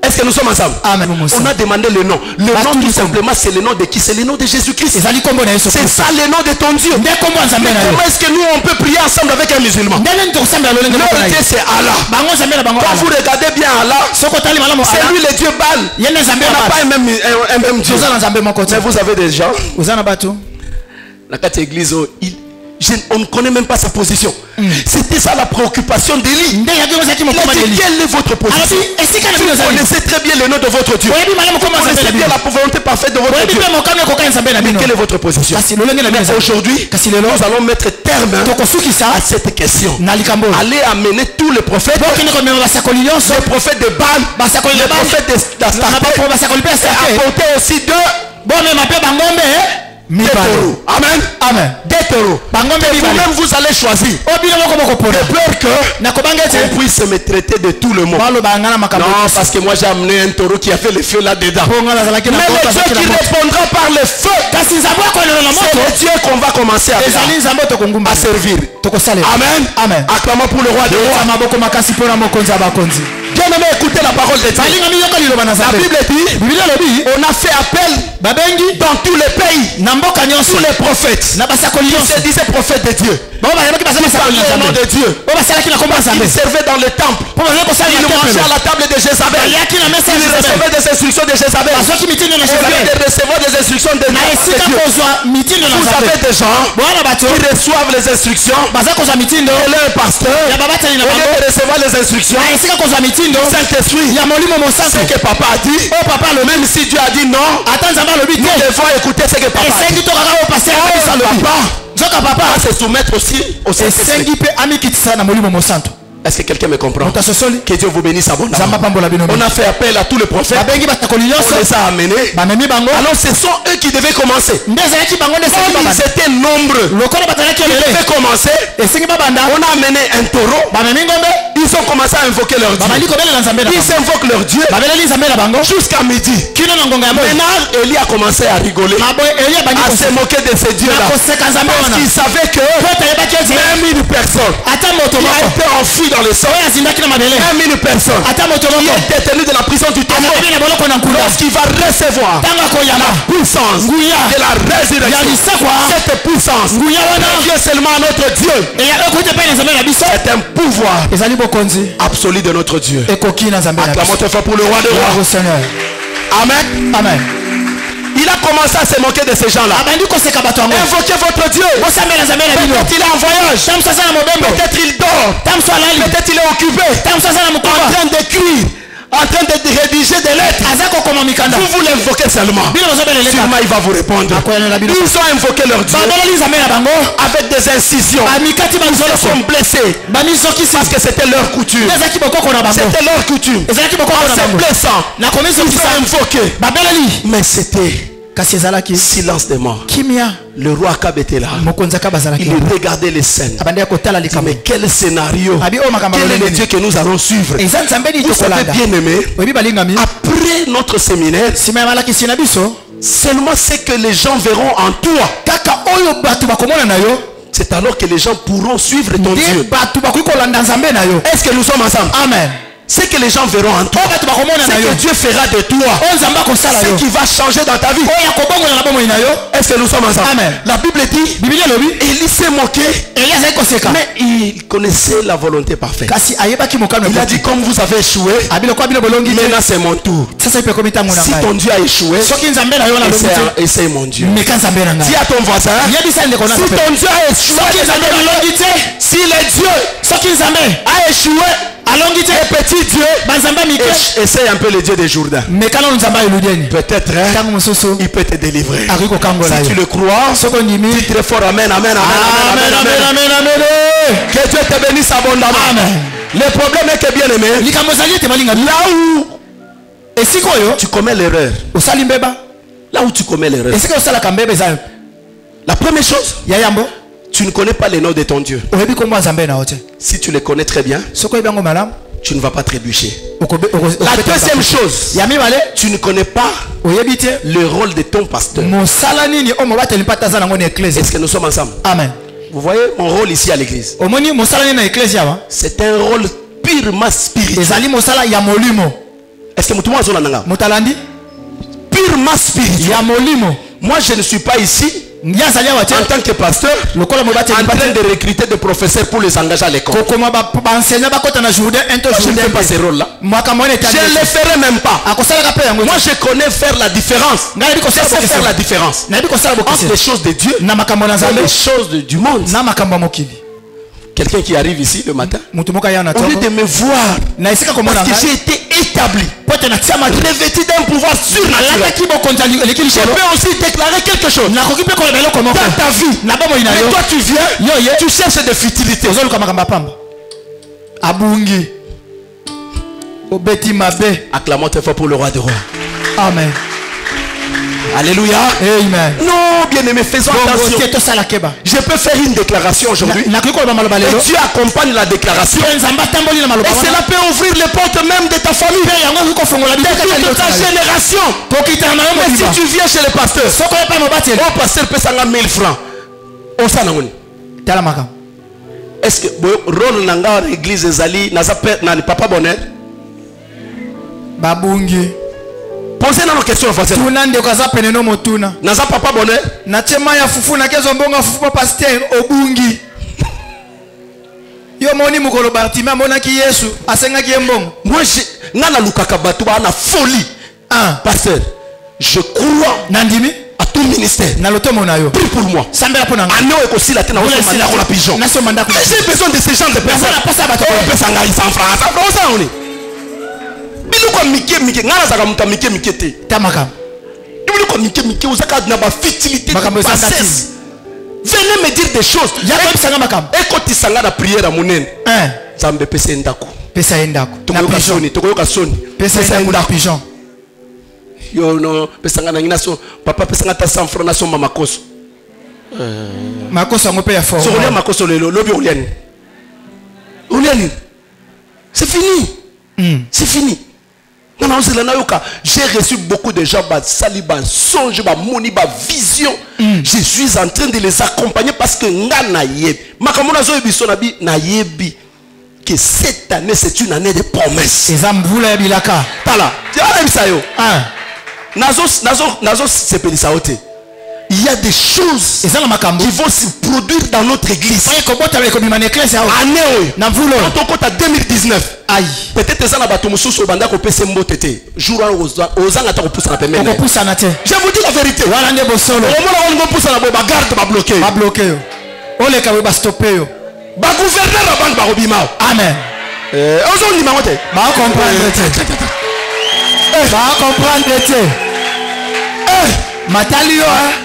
Est-ce que nous sommes ensemble? Amen. On a demandé le nom. Le nom tout simplement c'est le nom de qui? C'est le nom de Jésus-Christ. C'est ça le nom de ton Dieu. Comment est-ce que nous on peut prier ensemble avec un musulman? Notre Dieu c'est Allah. Quand vous regardez bien Allah, c'est lui le Dieu Baal. On n'a pas un même Dieu. Mais vous avez des gens. La carte église, on ne connaît même pas sa position. C'était ça la préoccupation d'Élie. Il a dit quelle est votre position? Vous connaissez très bien le nom de votre Dieu. Vous connaissez bien la volonté parfaite de votre Dieu. Mais quelle est votre position? Aujourd'hui, nous allons mettre terme à cette question. Allez amener tous les prophètes, les prophètes de Baal, les prophètes d'Astarté, et apporter aussi deux taureaux. Amen. Amen. Des taureaux. Vous-même vous allez choisir. De peur que on puisse me traiter de tout le monde. Non, parce que moi j'ai amené un taureau qui a fait le feu là-dedans. Mais le Dieu qui répondra par le feu, c'est le Dieu qu'on va commencer à servir. Amen. Amen. Acclamons pour le roi des rois. Bien aimé, écoutez la parole de Dieu. La Bible dit on a fait appel dans tous les pays, tous les prophètes qui se disaient prophètes de Dieu. Ils parlaient au nom de Dieu. Ils servaient dans le temple. Ils mangeaient à la table de Jézabel. Ils recevaient des instructions de Jézabel. Ils recevaient des instructions de Dieu. Vous avez des gens qui reçoivent les instructions de leur pasteur. Au lieu de recevoir les instructions, Saint-Esprit, ce que papa a dit, même si Dieu a dit non, nous devons écouter ce que papa a dit. Papa va se soumettre aussi au Saint-Esprit. Est-ce que quelqu'un me comprend? Que Dieu vous bénisse abondamment. On a fait appel à tous les prophètes. On les a amenés. Alors ce sont eux qui devaient commencer. Comme ils étaient nombreux, ils devaient commencer. On a amené un taureau. Ils ont commencé à invoquer leur Dieu. Ils invoquent leur Dieu jusqu'à midi. Maintenant, Élie a commencé à rigoler, à se moquer de ces dieux-là. Parce qu'il savait que même une personne qui a été enfuie dans le sang, même une personne qui est détenue de la prison du tombeau, lorsqu'il va recevoir la puissance de la résurrection, cette puissance revient seulement à notre Dieu. C'est un pouvoir absolu de notre Dieu. Acclamons très fort pour le roi des rois. Amen. Amen. Il a commencé à se moquer de ces gens-là. Invoquez votre Dieu. Peut-être il est en voyage. Peut-être il dort. Peut-être il est occupé. En train d'écrire. En train de rédiger des lettres. Vous l'invoquez seulement. Sûrement il va vous répondre. Ils ont invoqué leur Dieu avec des incisions. Ils se sont blessés parce que c'était leur coutume. C'était leur coutume. En se blessant, ils ont invoqué. Mais c'était Silence des morts. Le roi Akab était là. Il regardait les scènes. Mais quel scénario. Quel est le Dieu que nous allons suivre. Vous savez, bien aimé, après notre séminaire, seulement ce que les gens verront en toi, c'est alors que les gens pourront suivre ton Dieu. Est-ce que nous sommes ensemble? Amen. Ce que les gens verront en toi, c'est que Dieu fera de toi ce qui va changer dans ta vie. Est-ce que nous sommes ensemble? Amen. La Bible dit, Élie s'est moqué, mais il connaissait la volonté parfaite. Il a dit, comme vous avez échoué, maintenant c'est mon tour. Si ton Dieu a échoué, essaye mon Dieu. Dis à ton voisin, si ton Dieu a échoué, si le Dieu a échoué, et petit Dieu, essaye un peu le Dieu des Jourdains. Peut-être il peut te délivrer. Si tu le crois, dis très fort amen, amen, amen, amen, amen. Que Dieu te bénisse abondamment. Le problème est que, bien aimé, là où tu commets l'erreur, là où tu commets l'erreur, la première chose, tu ne connais pas les noms de ton Dieu. Si tu les connais très bien, tu ne vas pas trébucher. La deuxième chose, tu ne connais pas le rôle de ton pasteur. Est-ce que nous sommes ensemble? Amen. Vous voyez mon rôle ici à l'église? C'est un rôle purement spirituel. Est-ce que purement spirituel? Moi je ne suis pas ici en tant que pasteur en train de recruter des professeurs pour les engager à l'école. Je ne fais pas ce rôle là. Je ne le ferai même pas. Moi je connais faire la différence. Je sais faire la différence entre les choses de Dieu et les choses du monde. Quelqu'un qui arrive ici le matin, au lieu de me voir, parce que j'ai été établi, revêtu d'un pouvoir surnaturel, je peux aussi déclarer quelque chose dans ta vie. Mais toi tu viens, tu cherches des futilités. Acclamons très fort pour le roi des rois. Amen. Alléluia. Amen. Non, bien aimé, faisons attention. Je peux faire une déclaration aujourd'hui. Et Dieu accompagne la déclaration. Et cela peut ouvrir les portes même de ta famille. De toute ta génération. Mais si tu viens chez le pasteur, oh pasteur peut s'en 1000 francs. On s'en a. Est-ce que rôle nanga l'église ezali n'a pas bonheur? Babungi. Posez dans nos questions françaises. Naza papa bonheur. Nachemaya fufu na kezo mbonga fufu pasteur obungi. Yo moni mukolo Bartima mona ki Yesu asenga ki mbongo. Moi je ngana lukaka batu ba na folie. Pasteur, je crois nandimi à tout ministère. Prie pour moi. J'ai besoin de ces gens de personnes. Venez me dire des choses. Et quand tu s'en la prière à mon aine, Zambe pesa endako. Pesa endako. Pigeon. Yo no pesa ngana nginaso papa pesa ngata 100 francs na so mama koso. Makoso ngope ya fort. So on makoso lelo lobi oliani. Oliani. C'est fini. C'est fini. J'ai reçu beaucoup de gens, saliba, songe, moni, vision. Je suis en train de les accompagner parce que que cette année c'est une année de promesses. Il y a des choses qui vont se produire dans notre église. Année quand on compte à 2019. Peut-être que ça n'a pas tout jour je vous dis la vérité. Amen.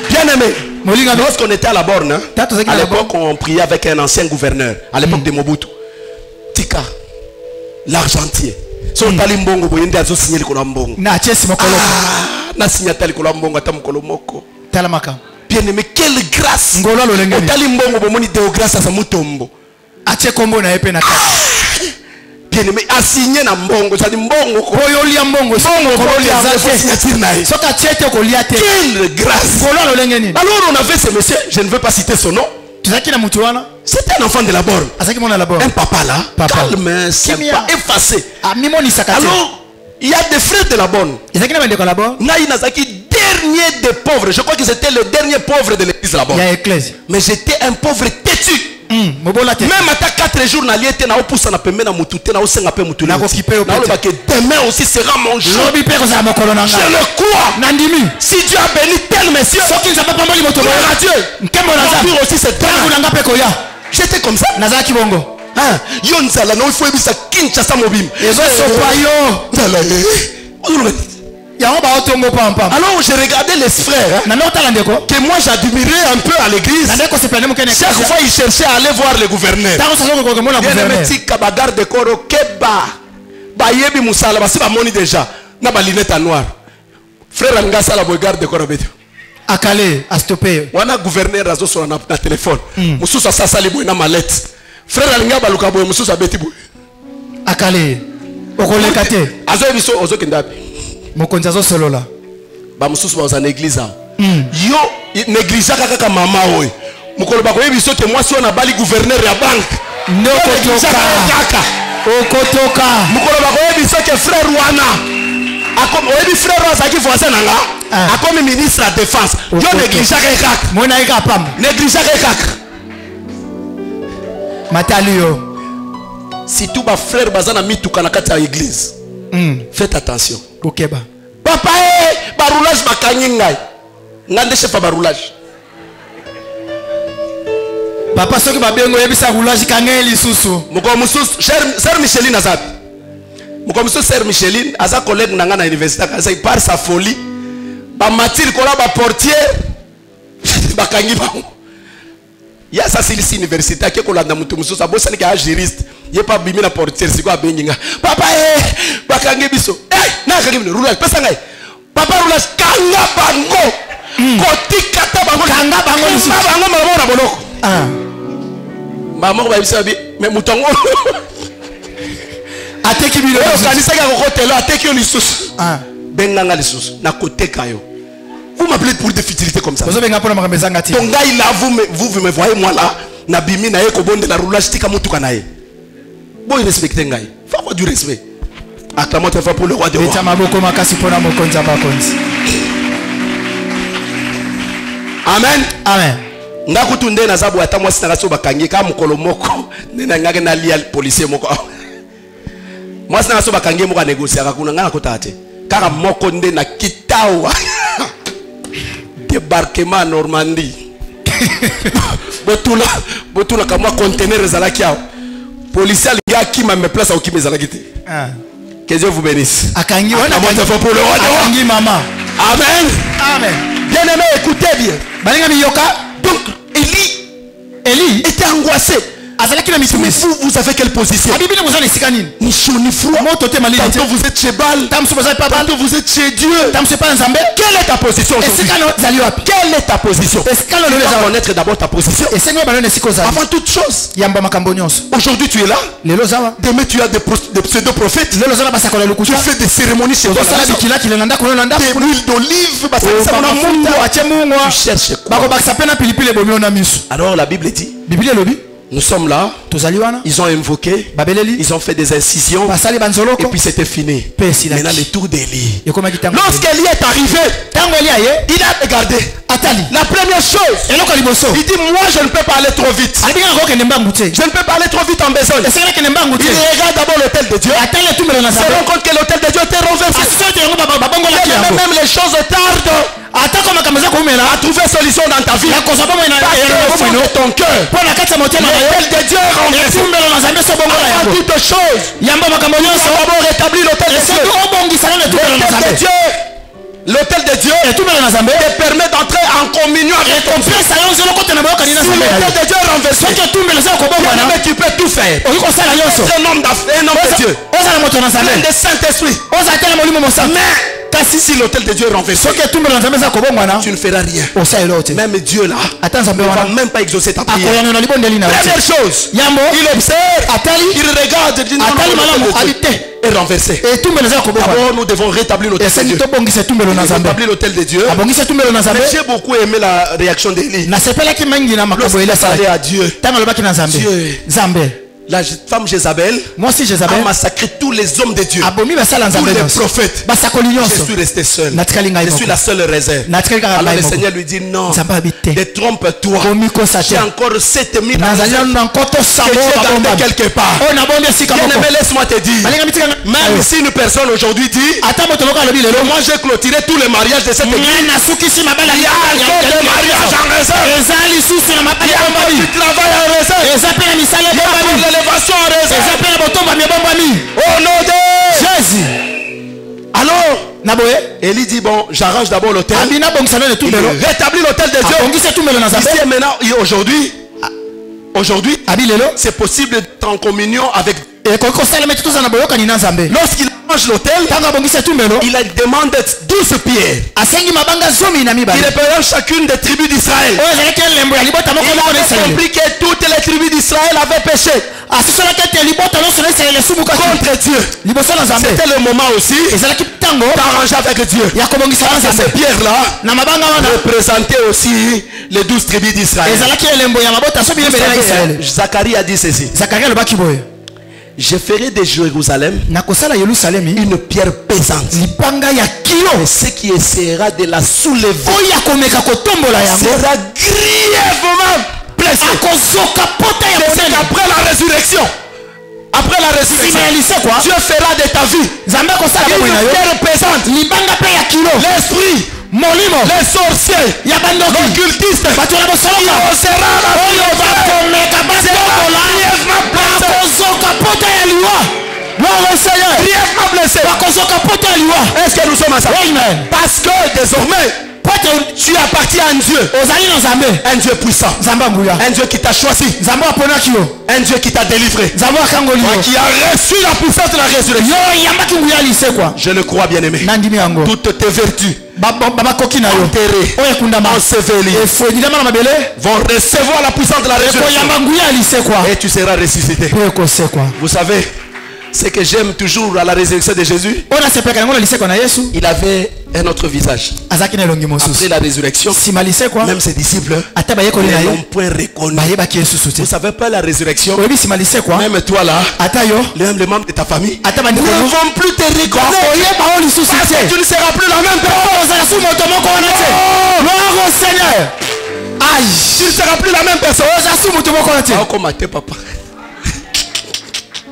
Bien aimé, lorsqu'on était à la borne, à l'époque on priait avec un ancien gouverneur, à l'époque de Mobutu, Tika, l'argentier. Na signatali ko la mbongo ata mukolo moko. Talamaka. Bien-aimé, quelle grâce. Ngolo lo lengeni. Otali mbongo bomoni de grâce à sa mutombo. Ache kombo na epe na kati. Bien-aimé, assigné na mbongo, ça dit mbongo ko. Oyo lia mbongo, mbongo ko lia signature na ye. Soka chete ko lia te. Quelle grâce. Ngolo lo lengeni. Alors on avait ce monsieur, je ne veux pas citer son nom. C'était un enfant de la borne. Un papa là, calme, sympa, effacé. Alors, il y a des frères de la borne. Naïnazaki, dernier des pauvres. Je crois que c'était le dernier pauvre de l'église de la borne. Mais j'étais un pauvre têtu. Même à 4 jours, demain aussi sera mon jour. Je le crois. Si Dieu a béni tel monsieur, Dieu aussi c'est j'étais comme ça. Alors j'ai regardé les frères que moi j'admirais un peu à l'église. Chaque fois ils cherchaient à aller voir le gouverneur. Déjà na balinette noire. Frère Angasa la garde de corps Akale a stoppé. Wana gouverneur azo sur na téléphone. Mususa sasa libo na mallette. Frère Alinga baluka boy mususa beti boy. Akale okolekate. Azo biso ozo kindapi. Mokonzi azo solola. Ba mususu ba za église a. Yo négligea kaka mama oy. Mukolo ba ko biso ke moi si on a bali gouverneur ya banque. Nokotoka. Okotoka. Mukolo ba ko biso ke frère Wana. Akom oyebi frère Rosa qui voisin nanga akomi ministre de la défense yo négligea kaka mona ika pam négligea kaka matalio si tout ba frère bazana mituka na kati ya église faites attention okeba papa ba roulage bakanyi ngai ngande chef ba roulage papa soki babengo yebisa roulage kangeli lisusu moko mususu cher Micheline azabi. Comme ce sœur Micheline, à sa collègue nanga na université, par sa folie, ba matil kola ba portier, ba kangi ba. Ya sa silisi université ke kola na mutu musu sa bossa ni ka juriste, ye pa bimi na portier siko abenginga. Papa ba kangi biso. Na kangi biso roulage pesa ngai. Papa roulage kanga bango. Koti kata bango kanga bango biso. Bango mama na boloko. Maman ba biso bi, mais mutango. Ateki bilo kanisa ka kokotelo ateki yo lisusu benganga lisusu na koteka yo. Vous m'appelez pour des futilités comme ça. Donc là vous me voyez moi là na bimi na ye ko bonde la roulage tika mutuka na ye. Bon respecter ngai. Faut avoir du respect. Acclamons très fort pour le roi des rois. Amen. Amen. Ngakutunde na zabu ata mwasi na kaso bakangi ka mukolo moko nena ngake na lia policier moko. Moi c'est na so bakangi moko négocier akuna ngana kotate kaka moko nde na kitawa débarquement à Normandie botula kama conteneur ezalaki awo policier alinga kima me place au kima ezalaki te. Que Dieu vous bénisse. Akangi wana pour le roi akangi maman. Amen. Amen. Bien aimé, écoutez bien. Balinga miyoka. Donc Élie était angoissé. Vous avez quelle position? Tantôt vous êtes chez Baal, tantôt vous êtes chez Dieu. Quelle est ta position aujourd'hui? Quelle est ta position? Tu dois connaître d'abord ta position avant toute chose. Aujourd'hui tu es là, demain tu as des pseudo-prophètes, tu fais des cérémonies chez toi, des huiles d'olive, tu cherches quoi? Alors la Bible dit, nous sommes là, ils ont invoqué, ils ont fait des incisions, et puis c'était fini. Maintenant le tour d'Élie. Lorsqu'Élie est arrivé, il a regardé. La première chose, il dit moi je ne peux pas aller trop vite. Je ne peux pas aller trop vite en besogne. Il regarde d'abord l'autel de Dieu. Il se rend compte que l'autel de Dieu était renversé. Même les choses tardent à trouver solution dans ta vie. Parce que au ton cœur, l'autel de Dieu est renversé. Avant toute chose, il faut d'abord rétablir l'autel de Dieu. L'autel de Dieu te permet d'entrer en communion avec ton Dieu. Si l'autel de Dieu est renversé, mais tu peux tout faire. C'est un homme de Dieu, plein de Saint-Esprit. Mais si l'autel de Dieu est renversé, tu ne feras rien. Même Dieu là ne va même pas exaucer ta prière. Première chose, il observe, il regarde, il dit non, est renversé. D'abord, nous devons rétablir l'autel de Dieu. Rétablir l'autel de Dieu. Mais j'ai beaucoup aimé la réaction d'Élie. Lorsqu'il a parlé à Dieu, la femme Jézabel a massacré tous les hommes de Dieu, tous les prophètes. Je suis resté seul. Je suis la seule réserve. Alors le Seigneur lui dit non, détrompe-toi. J'ai encore 7000 que j'ai gardé quelque part. Bien-aimé, laisse-moi te dire, même si une personne aujourd'hui dit moi j'ai clôturé tous les mariages de cette église, il y a encore des mariages en réserve. Il y a encore du travail en réserve. Il y a encore l'élévation en réserve. Au nom de Jésus. Alors, Élie dit bon, j'arrange d'abord l'autel. Il rétablit l'autel de Dieu. Ici et maintenant, aujourd'hui, c'est possible d'être en communion avec Dieu. Lorsqu'il arrange l'autel, il demande 12 pierres. Il représente chacune des tribus d'Israël. Il a compris que toutes les tribus d'Israël avaient péché contre Dieu. C'était le moment aussi d'arranger avec Dieu. Ces pierres-là représentaient aussi les 12 tribus d'Israël. Zacharie a dit ceci: je ferai de Jérusalem une pierre pesante. Et ce qui essaiera de la soulever sera grièvement blessé. C'est après la résurrection. Après la résurrection, Dieu fera de ta vie une pierre pesante. L'esprit, les sorciers, l'occultiste, il sera est-ce que nous sommes ensemble? Parce que désormais tu appartiens à un Dieu. Un Dieu puissant. Un Dieu qui t'a choisi. Un Dieu qui t'a délivré. Qui a reçu la puissance de la résurrection. Je le crois, bien aimé. Toutes tes vertus enterrées, ensevelies, vont recevoir la puissance de la résurrection. Et tu seras ressuscité. Vous savez ce que j'aime toujours à la résurrection de Jésus, il avait un autre visage. Après la résurrection, même ses disciples ne l'ont point reconnu. Vous savez pas la résurrection, même toi là, même les membres de ta famille ne vont plus te reconnaître parce que tu ne seras plus la même personne. Gloire au Seigneur. Tu ne seras plus la même personne. Papa.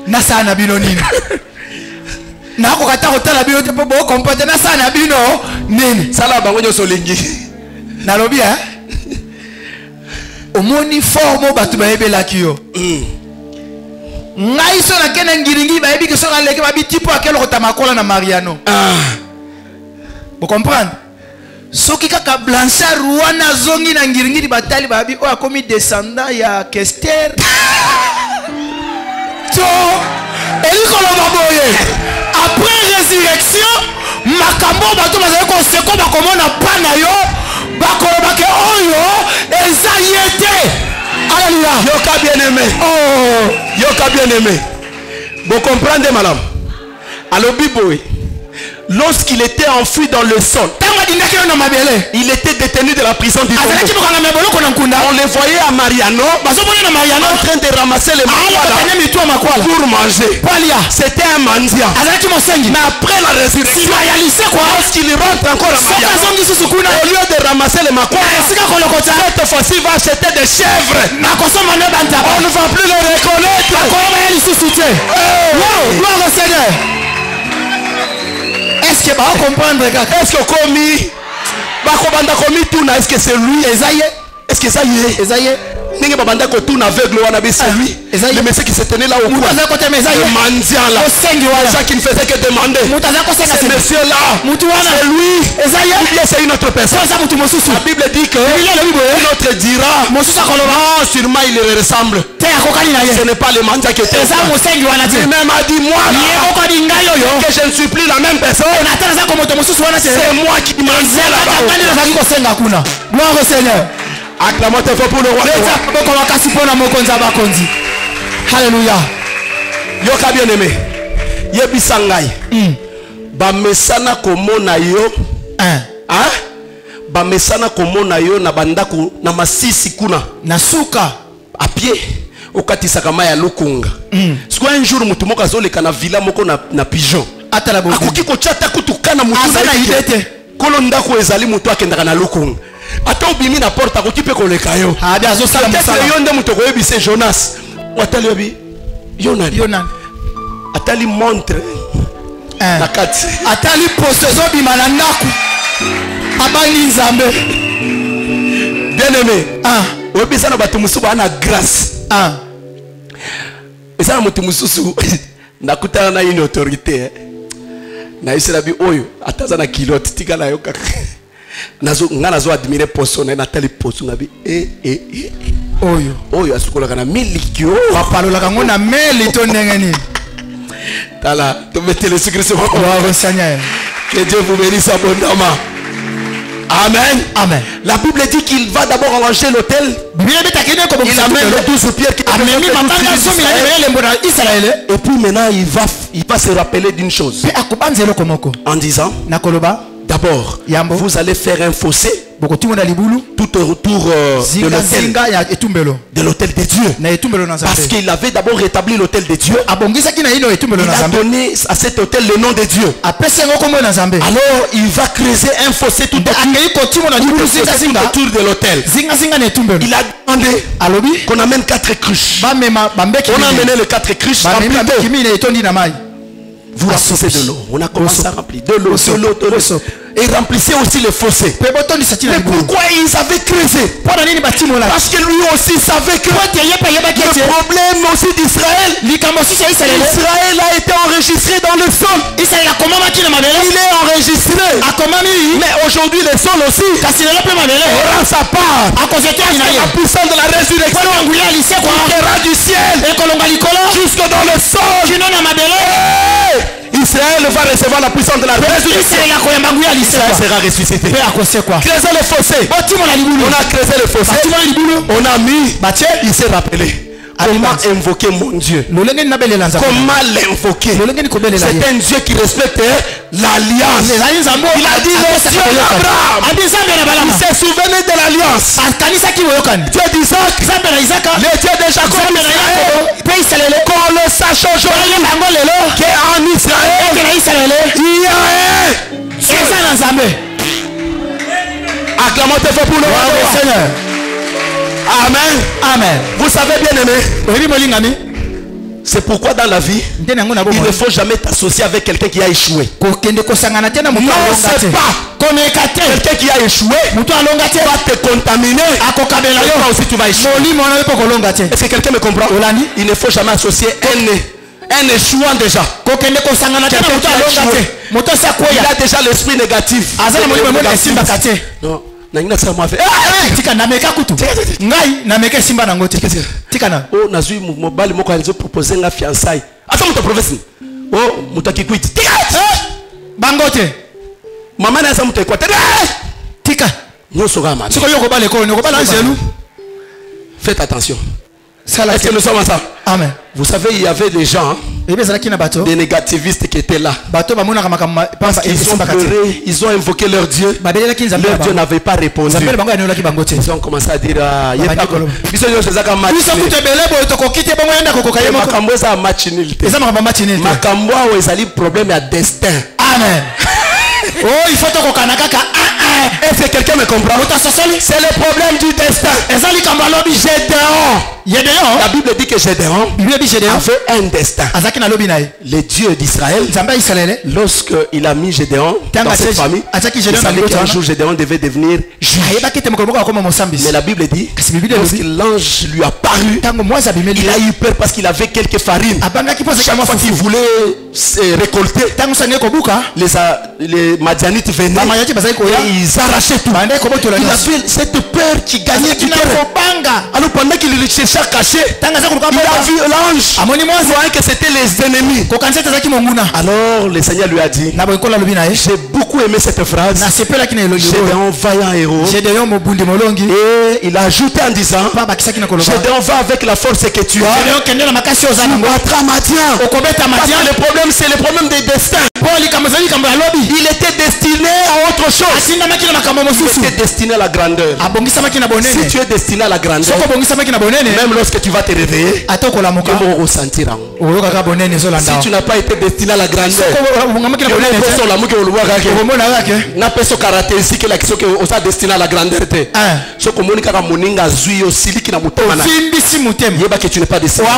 Nasana bino nini nako kata kotala bino te po kompote nasana bino nini sala bango nyoso lengi nalobi omoni forme batu bayebelaki yo ngai so na kena ngiringi bayebi ke so na leke babiti po akelo kotamakola na Mariano. Vous comprenez? Soki kaka Blanchard wana zongi na ngiringi batali babi o akomi descendant ya Kester. Après résurrection, makambo bato bazali ko seko bakomona pana yo bakoloba ke oyo eza yete. Alléluia. Yoka bien aimé. Yoka bien aimé. Vous comprenez madame? Alors Biboy, lorsqu'il était enfui dans le sol, il était détenu de la prison du Congo. On le voyait à Mariano en train de ramasser les maquas pour manger. C'était un mendiant. Mais après la résurrection, lorsqu'il rentre encore à Mariano, au lieu de ramasser les maquas, cette fois-ci il va acheter des chèvres. On ne va plus le reconnaître. Gloire au Seigneur. Est-ce que va comprendre? Est-ce que commis est-ce que c'est lui? Est-ce que ça y est? C'est lui. Le monsieur qui se tenait là au coin. Le mendiant là. Ça qui ne faisait que demander. Ce monsieur là, c'est lui. Ou bien c'est une autre personne. La Bible dit que l'autre dira, sûrement il lui ressemble. Ce n'est pas le mandia qui était. Lui-même a dit, moi là, que je ne suis plus la même personne. C'est moi qui m'enseigne là-bas. Gloire au Seigneur. Acclamons tes pour le roi. Alléluia. Yoka bien aimé. Yebisangai. Bamesana komona yo. Hein? Bamesana komona yo na bandako na masisi kuna. Nasuka. À pied. Okatisa kama ya lukunga. Siko un jour mutu moko azoleka na villa moko na pigeon. Atala bozi. Akoki kochata kutukana mutu na idete. Kolo ndako ezali mutu akendaka na lukunga. Ata obimi na porte akoki pe koleka yo. Abi azosala musala. Yo nde mutu koyebise Jonas. Watali obi. Yonan. Atali montre. Nakati. Atali postezo bima na ndaku. Abani nzambe. Bien aimé. Obisa na batu mususu ana grâce. Esa na mutu mususu nakutana na une autorité. Na isela bi oyo ataza na kilote tika na yo kaka. Nazo ngana zo admirer poso na Nathalie poso ngabi oyo asukola kana milikyo bapalola kango na meli to ndengeni. Tala to mettez le secret sur gloire Seigneur. Que Dieu vous bénisse abondamment. Amen. Amen. La Bible dit qu'il va d'abord arranger l'autel. Il amène les 12 pierres qui et puis maintenant il va se rappeler d'une chose. En disant d'abord vous allez faire un fossé tout autour de l'autel de Dieu. Parce qu'il avait d'abord rétabli l'autel de Dieu. Il a donné à cet autel le nom de Dieu. Alors il va creuser un fossé tout autour de l'autel. Il a demandé qu'on amène 4 cruches. On a amené les 4 cruches. Vous remplissez de l'eau. On a commencé à remplir de l'eau, de l'eau. Et remplissez aussi le fossé. Mais pourquoi ils avaient creusé? Parce que lui aussi savait que le problème aussi d'Israël, Israël a été enregistré dans le sol. Il est enregistré. Mais aujourd'hui le sol aussi aura sa part. Parce que la puissance de la résurrection montera du ciel jusque dans le sol. Israël va recevoir la puissance de la résurrection. Israël sera ressuscité. Creuser le fossé. On a creusé le fossé. On a mis. Il s'est rappelé. Comment invoquer mon Dieu? Comment l'invoquer? C'est un Dieu qui respecte l'alliance. Il a dit le Dieu d'Abraham. Il s'est souvenu de l'alliance. Dieu d'Isaac, le Dieu de Jacob, qu'on le sache aujourd'hui qu'en Israël il y a un Dieu. Acclamons tes feux pour le Seigneur. Amen. Amen. Vous savez bien aimé. C'est pourquoi dans la vie, il ne faut jamais t'associer avec quelqu'un qui a échoué. Non, c'est pas quelqu'un qui a échoué va te contaminer. Et toi aussi tu vas échouer. Est-ce que quelqu'un me comprend? Il ne faut jamais associer un échouant déjà. Il a déjà l'esprit négatif. Non. Oh, nazui mobali moko alizo proposer nga fiançailles. Asa muto professeur. Oh, mutaki quit. Bangote. Maman na sa muto kwate. Tika. Nyoso ga mama. Siko yoko bale ko, yoko bale angelu. Faites attention. Est-ce que nous sommes ensemble? Amen. Vous savez, il y avait des gens, des négativistes qui étaient là. Parce qu'ils ont pleuré, ils ont invoqué leur Dieu. Leur Dieu n'avait pas répondu. Ils ont commencé à dire problème à destin. Amen. Oh, il faut que est-ce que quelqu'un me comprend? C'est le problème du destin. Gédéon. La Bible dit que Gédéon avait un destin. Le Dieu d'Israël, lorsqu'il a mis Gédéon dans cette famille, il savait qu'un jour Gédéon devait devenir juge. Mais la Bible dit, lorsque l'ange lui a paru, il a eu peur parce qu'il avait quelques farines. Chaque fois qu'il voulait se récolter, les Madianites venaient et ils ils arrachaient tout. Il avait cette peur qui gagnait du terrain. Alors pendant qu'il cherchait à cacher, il a vu l'ange. Il voyait que c'était les ennemis. Alors le Seigneur lui a dit, j'ai beaucoup aimé cette phrase. J'ai un vaillant héros. Et il a ajouté en disant, Gédéon va avec la force que tu as. Tu battras Madian. Le problème, c'est le problème des destins. Il était destiné à autre chose. Il était destiné à la grandeur. Si tu es destiné à la grandeur, même lorsque tu vas te réveiller, tu vas ressentir. Si tu n'as pas été destiné à la grandeur, n'a pas ce caractéristique là qui sont destiné à la grandeur. Ce que monika moninga zui aussi qui na mutema na. Yeba que tu n'es pas destiné.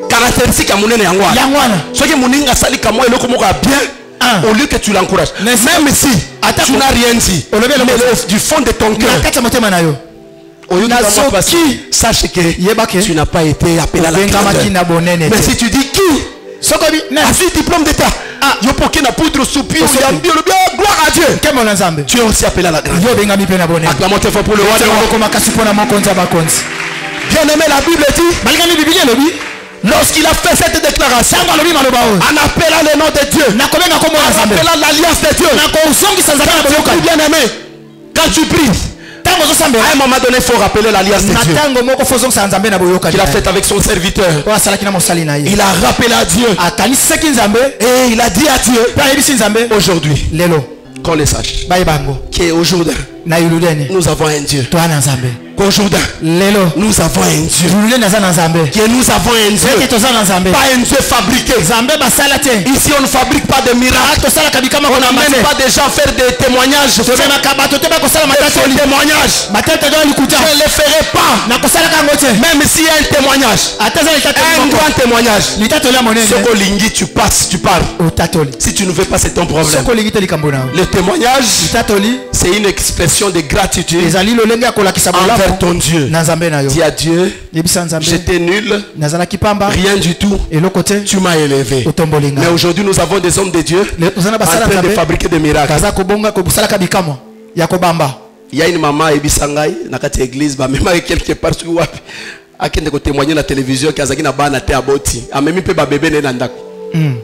Caractéristique à monene yangwana. Ce que moninga sali kamo eloko moko bien. Au lieu que tu l'encourages, même si tu n'as rien dit, mais du fond de ton cœur, sache que tu n'as pas été appelé à la grandeur. Mais si tu dis qui a fait diplôme d'état, gloire à Dieu, tu es aussi appelé à la grandeur. Acclamons-toi pour le roi des rois. Bien aimé, la Bible dit, lorsqu'il a fait cette déclaration en appelant le nom de Dieu, en appelant l'alliance de Dieu, bien aimé, quand tu pries, à un moment donné, il faut rappeler l'alliance de Dieu qu'il a faite avec son serviteur. Il a rappelé à Dieu et il a dit à Dieu, aujourd'hui, qu'on le sache, qu'aujourd'hui nous avons un Dieu. Qu'aujourd'hui nous avons un Dieu. Que nous avons un Dieu. Pas un Dieu fabriqué. Ici on ne fabrique pas de miracles. On n'amène pas des gens faire des témoignages. Je ne le ferai pas. Même s'il y a un témoignage, un grand témoignage, ce que lingi tu passes, tu parles. Si tu ne veux pas, c'est ton problème. Le témoignage, c'est une expression de gratitude envers ton Dieu. Dis à Dieu, j'étais nul, rien du tout, tu m'as élevé. Mais aujourd'hui nous avons des hommes de Dieu en train de fabriquer des miracles. Il y a une maman ebisangai nakati église ba même quelque part sur wapi akende ko témoigner na télévision ki azaki na bana te aboti amemi pe ba bébé ne ndako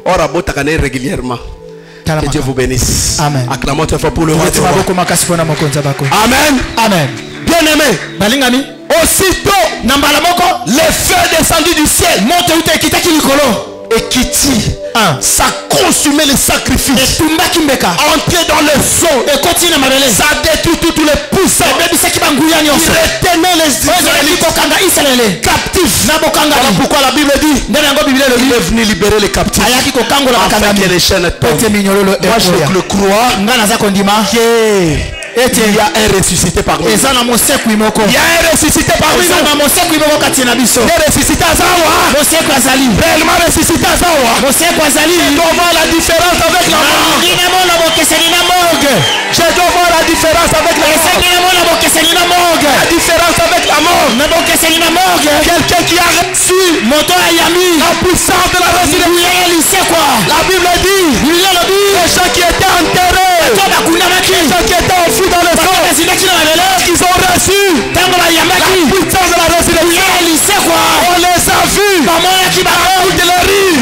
ora bota kana régulièrement. Que Dieu vous bénisse. Amen. Acclamons très fort pour le roi. Amen. Amen. Bien aimé. Aussitôt, le feu descendu du ciel. Et qui tire. Ça consumait les sacrifices. Entrer dans le sol. Ça détruit tous les poussins. Il retenait les Israélites captifs. Voilà pourquoi la Bible dit il est venu libérer les captifs afin que les chaînes tombent. Moi je le crois il y a un ressuscité parmi nous. Il y a un ressuscité parmi nous. Il ressuscité à Zawa. Réellement ressuscité à Zawa. Je dois voir la différence avec la mort. Je dois voir la différence avec la mort. La différence avec la mort. Quelqu'un qui a reçu la puissance de la résurrection. La Bible dit les gens qui étaient enterrés, les gens qui étaient enfouis dans le sang, ils ont reçu la puissance de la résurrection. On les a vus dans de la rue.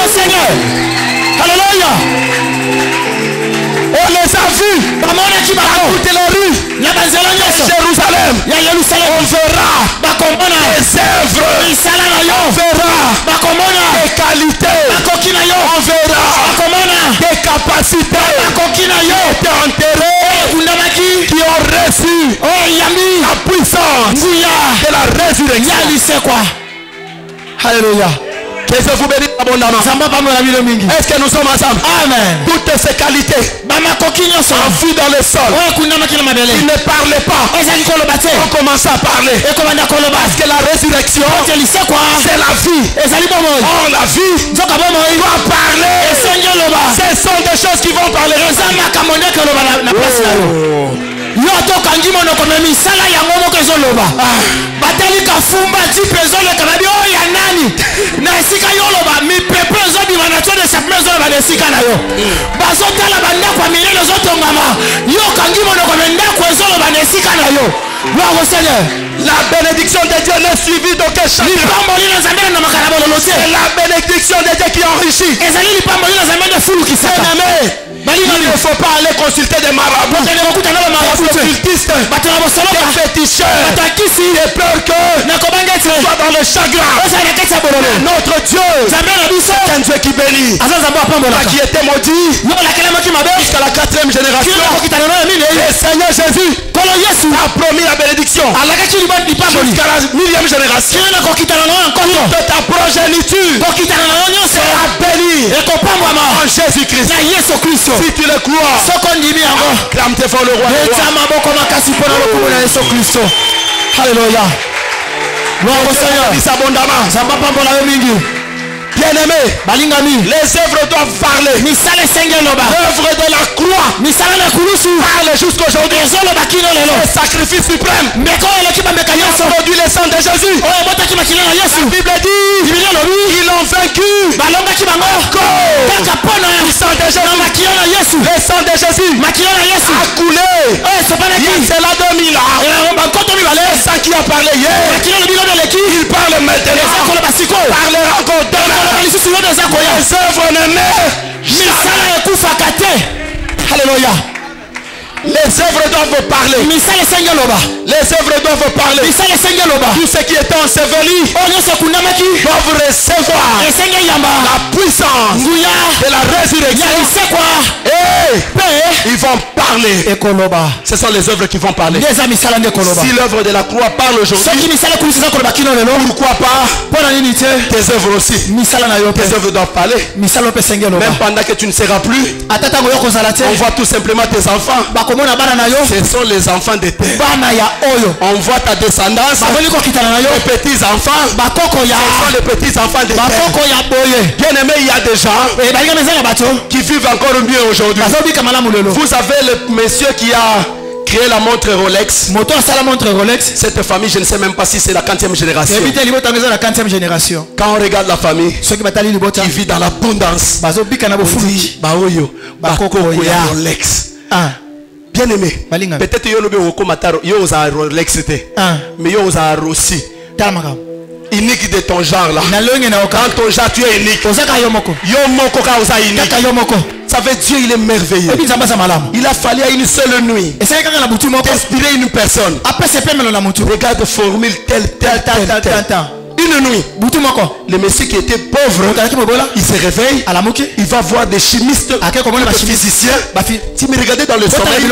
Seigneur. Alléluia. On les a vus dans toutes les rues Jérusalem. On verra des œuvres. On verra des qualités. On verra des capacités qui étaient enterrées, qui ont reçu la puissance de la résurrection. Alléluia. Que Dieu vous bénisse abondamment. Est-ce que nous sommes ensemble? Amen. Toutes ces qualités enfuies dans le sol. Ils ne parlaient pas. On commence à parler. Parce que la résurrection, c'est la vie. Or la vie doit parler. Ce sont des choses qui vont parler. Yoto kangi monoko me misala yango moko ezoloba batali kafumba ti pezo le kanabi o ya nani na esika yoloba mi pepe ezobima na tso de banesika na yo bazotala bandako ya minene ozotongama yo kangi monoko mendako ezolo banesika na yo. Gloire au Seigneur. La bénédiction de Dieu n'est suivie d'aucun chacun. C'est la bénédiction de Dieu qui enrichit. Il ne faut pas aller consulter des marabouts, des occultistes, des féticheurs, des peurs que tu sois dans le chagrin. Notre Dieu, c'est un Dieu qui bénit, qui était maudit jusqu'à la 4e génération. Le Seigneur Jésus a promis la bénédiction jusqu'à la 1000e génération. De ta progéniture sera bénie en Jésus-Christ. Si tu le crois, acclame tes fois le roi. Alléluia. Gloire au Seigneur. Bien-aimé, les œuvres doivent parler. L'œuvre de la croix parle jusqu'aujourd'hui. Le sacrifice suprême produit le sang de Jésus. La Bible dit ils ont vaincu encore. Le sang de Jésus, le sang de Jésus a coulé il y a cela 2000 ans. Le sang qui a parlé hier, il parle maintenant, parlera encore demain. Les œuvres ne meurent jamais. Alléluia. Les œuvres doivent parler. Les œuvres doivent parler. Tous ceux qui étaient ensevelis doivent recevoir la puissance de la résurrection. Et ils vont parler. Ce sont les œuvres qui vont parler. Si l'œuvre de la croix parle aujourd'hui, pourquoi pas tes œuvres aussi? Tes œuvres doivent parler. Même pendant que tu ne seras plus, on voit tout simplement tes enfants. Ce sont les enfants de terre. On voit ta descendance, les petits enfants. Ce sont les petits enfants de terre. Bien aimé, il y a des gens qui vivent encore mieux aujourd'hui. Vous avez le monsieur qui a créé la montre Rolex. Cette famille, je ne sais même pas si c'est la 40e génération. Quand on regarde la famille qui vit dans l'abondance, on dit Rolex. Bien aimé, peut-être yo oza Rolex mais yo oza Rossi. Unique de ton genre là. Quand ton genre tu es unique. Yo moko ka oza unique. Ça veut dire il est merveilleux. Il a fallu à une seule nuit d'inspirer une personne. Regarde formule telle. Une nuit, le monsieur qui était pauvre, il se réveille, il va voir des chimistes, des physiciens. Si me regardez dans le sommeil,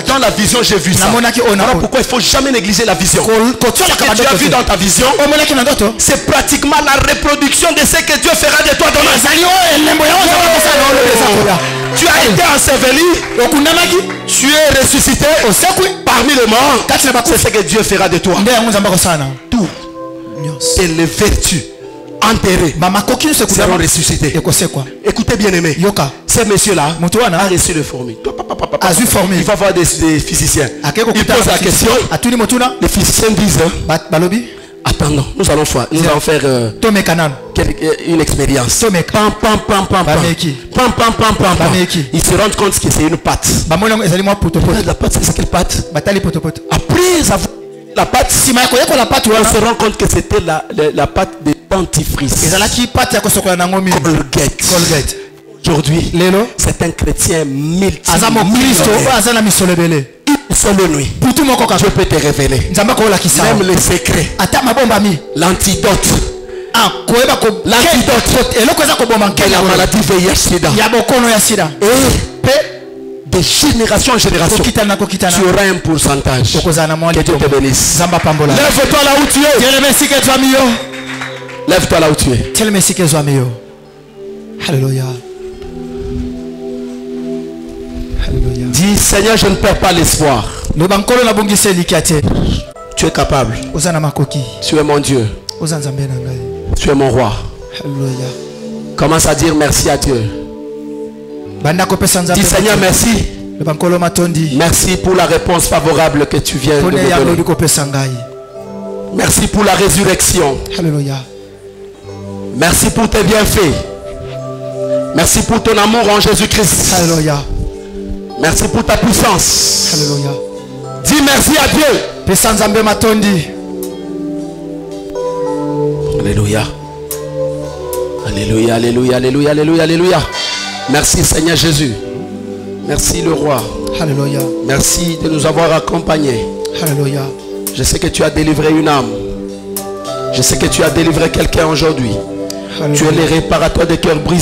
dans la vision j'ai vu ça. Voilà pourquoi il ne faut jamais négliger la vision. Ce que tu as vu dans ta vision, c'est pratiquement la reproduction de ce que Dieu fera de toi demain. Tu as été enseveli, tu es ressuscité parmi les morts. C'est ce que Dieu fera de toi. Tout. Et les vertus enterrées seront ressuscitées. Écoutez bien aimé, ce monsieur là a reçu le formule. Il va voir des physiciens. Il pose la question. Les physiciens disent attendons, nous allons faire une expérience. Ils se rendent compte que c'est une pâte. La pâte, c'est quelle pâte? Après avoir la pâte, on se rend compte que c'était la pâte de dentifrice. Colgate. Aujourd'hui, c'est un chrétien multimillionnaire. Une seule nuit, Dieu peut te révéler même les secrets, l'antidote. L'antidote, la maladie VIH-Sida. De génération en génération, tu auras un pourcentage. Que Dieu te bénisse. Lève-toi là où tu es. Lève-toi là où tu es. Alléluia. Dis Seigneur, je ne perds pas l'espoir. Tu es capable. Tu es mon Dieu. Tu es mon roi. Commence à dire merci à Dieu. Dis Seigneur merci. Merci pour la réponse favorable que tu viens de me donner. Merci pour la résurrection. Alléluia. Merci pour tes bienfaits. Merci pour ton amour en Jésus-Christ. Alléluia. Merci pour ta puissance. Alléluia. Dis merci à Dieu. Alléluia. Alléluia, alléluia, alléluia, alléluia, alléluia. Merci Seigneur Jésus. Merci le roi. Alléluia. Merci de nous avoir accompagnés. Alléluia. Je sais que tu as délivré une âme. Je sais que tu as délivré quelqu'un aujourd'hui. Tu es le réparateur des cœurs brisés.